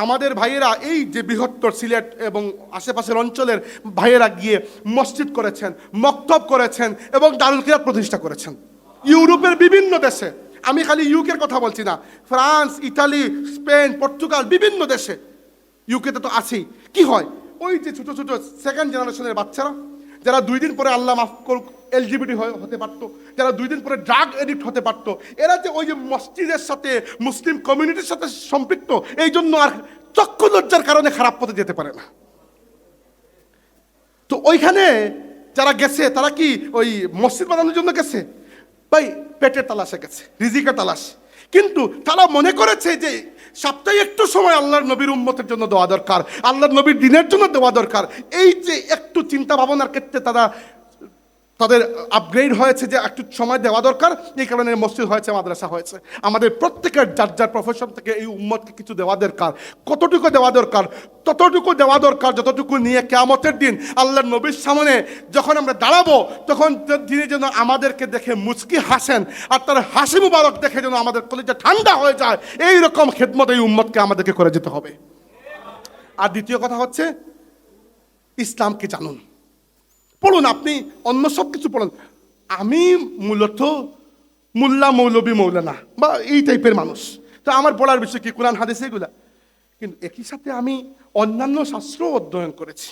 আমাদের ভাইয়েরা এই যে বৃহত্তর সিলেট এবং আশেপাশের অঞ্চলের ভাইয়েরা গিয়ে মসজিদ করেছেন, মক্তব করেছেন এবং দারুল কিরাত প্রতিষ্ঠা করেছেন ইউরোপের বিভিন্ন দেশে। আমি খালি ইউকের কথা বলছি না, ফ্রান্স, ইতালি, স্পেন, পর্তুগাল, বিভিন্ন দেশে। ইউকেতে তো আছেই। কি হয়, ওই যে ছোট ছোট সেকেন্ড জেনারেশনের বাচ্চারা যারা 2 দিন পরে আল্লাহ মাফ করুক এলজিবিটি হতে পারতো, যারা 2 দিন পরে ড্রাগ এডিক্ট হতে পারতো, এরা যে ওই যে মসজিদের সাথে মুসলিম কমিউনিটির সাথে সম্পৃক্ত, এই জন্য আর চক্ষু লজ্জার কারণে খারাপ পথে যেতে পারে না। তো ওইখানে যারা গেছে তারা কি ওই মসজিদ বানানোর জন্য গেছে? ভাই পেটের তালাশে গেছে, রিজিকের তালাশ। কিন্তু তারা মনে করেছে যে সপ্তাহে একটু সময় আল্লাহর নবীর উম্মতের জন্য দেওয়া দরকার, আল্লাহর নবীর দিনের জন্য দেওয়া দরকার। এই যে একটু চিন্তা ভাবনার ক্ষেত্রে তাদের আপগ্রেড হয়েছে যে একটু সময় দেওয়া দরকার, এই কারণে মসজিদ হয়েছে, মাদ্রাসা হয়েছে। আমাদের প্রত্যেকের যার যার প্রফেশন থেকে এই উম্মতকে কিছু দেওয়া দরকার। কতটুকু দেওয়া দরকার? ততটুকু দেওয়া দরকার যতটুকু নিয়ে কিয়ামতের দিন আল্লাহর নবীর সামনে যখন আমরা দাঁড়াবো, তখন তিনি যেন আমাদেরকে দেখে মুচকি হাসেন, আর তার হাসি মুবারক দেখে যেন আমাদের কলিজা ঠান্ডা হয়ে যায়। এইরকম খেদমত এই উম্মতকে আমাদেরকে করে যেতে হবে। আর দ্বিতীয় কথা হচ্ছে, ইসলামকে জানুন, পড়ুন। আপনি অন্য সব কিছু পড়ুন। আমি মূলত মোল্লা, মৌলবী, মৌলানা বা এই টাইপের মানুষ, তো আমার পড়ার বিষয় কি কোরআন হাদিস এগুলা। কিন্তু একই সাথে আমি অন্যান্য শাস্ত্র অধ্যয়ন করেছি,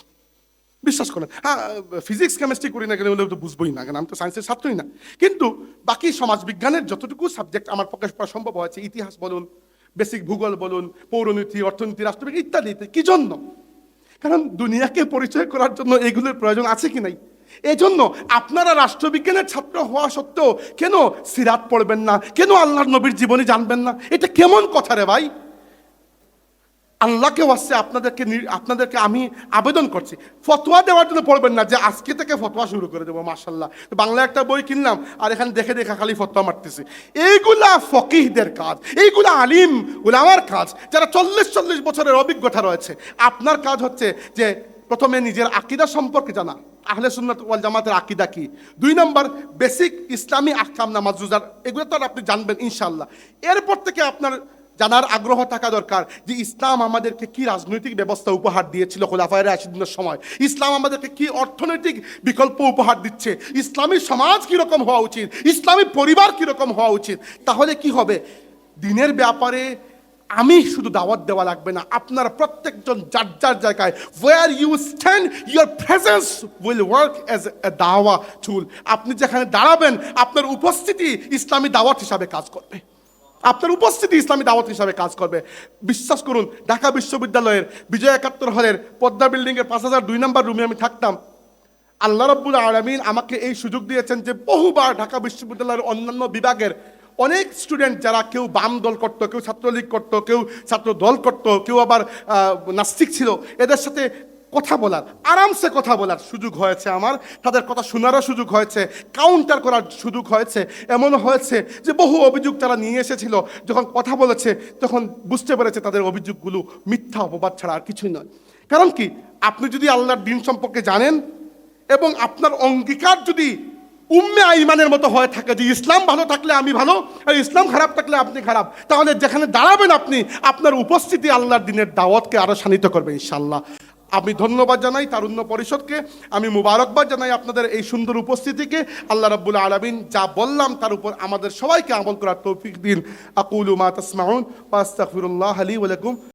বিশ্বাস করেন। হ্যাঁ, ফিজিক্স কেমিস্ট্রি করি না কেন, তো বুঝবোই না কেন, আমি তো সায়েন্সের ছাত্রই না। কিন্তু বাকি সমাজ বিজ্ঞানের যতটুকু সাবজেক্ট আমার পক্ষে পড়া সম্ভব হয়েছে, ইতিহাস বলুন, বেসিক ভূগোল বলুন, পৌরনীতি, অর্থনীতি, রাষ্ট্রবিজ্ঞান ইত্যাদি। কি জন্য? কারণ দুনিয়াকে পরিচয় করার জন্য এগুলোর প্রয়োজন আছে কি নাই। এই জন্য আপনারা রাষ্ট্রবিজ্ঞানের ছাত্র হওয়া সত্ত্বেও কেন সিরাত পড়বেন না, কেন আল্লাহর নবীর জীবনী জানবেন না? এটা কেমন কথা রে ভাই? আল্লাহকে ওয়াসে আপনাদেরকে আমি আবেদন করছি, ফতোয়া দেওয়ার জন্য পড়বেন না যে আজকে থেকে ফতোয়া শুরু করে দেবো। মাশাল্লাহ, বাংলা একটা বই কিনলাম আর এখানে দেখে দেখে খালি ফতোয়া মারতেছি। এইগুলা ফকিহদের কাজ, এইগুলা আলিম উলামার কাজ, যারা 40 বছরের অভিজ্ঞতা রয়েছে। আপনার কাজ হচ্ছে যে প্রথমে নিজের আকীদা সম্পর্কে জানা, আহলে সুন্নাত ওয়াল জামাতের আকীদা কি। 2 নম্বর বেসিক ইসলামী আহকাম, নামাজ, রোজা, এগুলো তো আপনি জানবেন ইনশাআল্লাহ। এরপর থেকে আপনার জানার আগ্রহ থাকা দরকার যে ইসলাম আমাদেরকে কি রাজনৈতিক ব্যবস্থা উপহার দিয়েছিল খোলাফায়ে রাশিদিনের সময়, ইসলাম আমাদেরকে কি অর্থনৈতিক বিকল্প উপহার দিচ্ছে, ইসলামী সমাজ কিরকম হওয়া উচিত, ইসলামী পরিবার কিরকম হওয়া উচিত। তাহলে কি হবে, দিনের ব্যাপারে আমি শুধু দাওয়াত দেওয়া লাগবে না, আপনারা প্রত্যেকজন যার যার জায়গায় where you stand, your presence will work as a দাওয়া টুল। আপনি যেখানে দাঁড়াবেন, আপনার উপস্থিতি ইসলামী দাওয়াত হিসাবে কাজ করবে, আপনার উপস্থিতি ইসলামী দাওয়াত হিসাবে কাজ করবে। বিশ্বাস করুন, ঢাকা বিশ্ববিদ্যালয়ের বিজয় 71 হলের পদ্মা বিল্ডিংয়ের 5002 নম্বর রুমে আমি থাকতাম। আল্লাহ রাব্বুল আলামিন আমাকে এই সুযোগ দিয়েছেন যে বহুবার ঢাকা বিশ্ববিদ্যালয়ের অন্যান্য বিভাগের অনেক স্টুডেন্ট, যারা কেউ বাম দল করতো, কেউ ছাত্রলীগ করতো, কেউ ছাত্র দল করতো, কেউ আবার নাস্তিক ছিল, এদের সাথে কথা বলার, আরামসে কথা বলার সুযোগ হয়েছে আমার। তাদের কথা শোনারও সুযোগ হয়েছে, কাউন্টার করার সুযোগ হয়েছে। এমন হয়েছে যে বহু অভিযোগ তারা নিয়ে এসেছিল, যখন কথা বলেছে তখন বুঝতে পেরেছে তাদের অভিযোগগুলো মিথ্যা অপবাদ ছাড়া আর কিছুই নয়। কারণ কি, আপনি যদি আল্লাহর দ্বীন সম্পর্কে জানেন এবং আপনার অঙ্গীকার যদি উম্মে আইমানের মতো হয়ে থাকে যে ইসলাম ভালো থাকলে আমি ভালো, আর ইসলাম খারাপ থাকলে আপনি খারাপ, তাহলে যেখানে দাঁড়াবেন আপনি, আপনার উপস্থিতি আল্লাহর দ্বীনের দাওয়াতকে আরো শানিত করবে ইনশাআল্লাহ। আমি ধন্যবাদ জানাই তারুণ্য পরিষদকে, আমি মুবারকবাদ জানাই আপনাদের এই সুন্দর উপস্থিতিকে। আল্লাহ রাব্বুল আলামিন যা বললাম তার উপর আমাদের সবাইকে আমল করার তৌফিক দিন। আকুলু মা তাসমাউন ওয়া আস্তাগফিরুল্লাহ লি ওয়া লাকুম।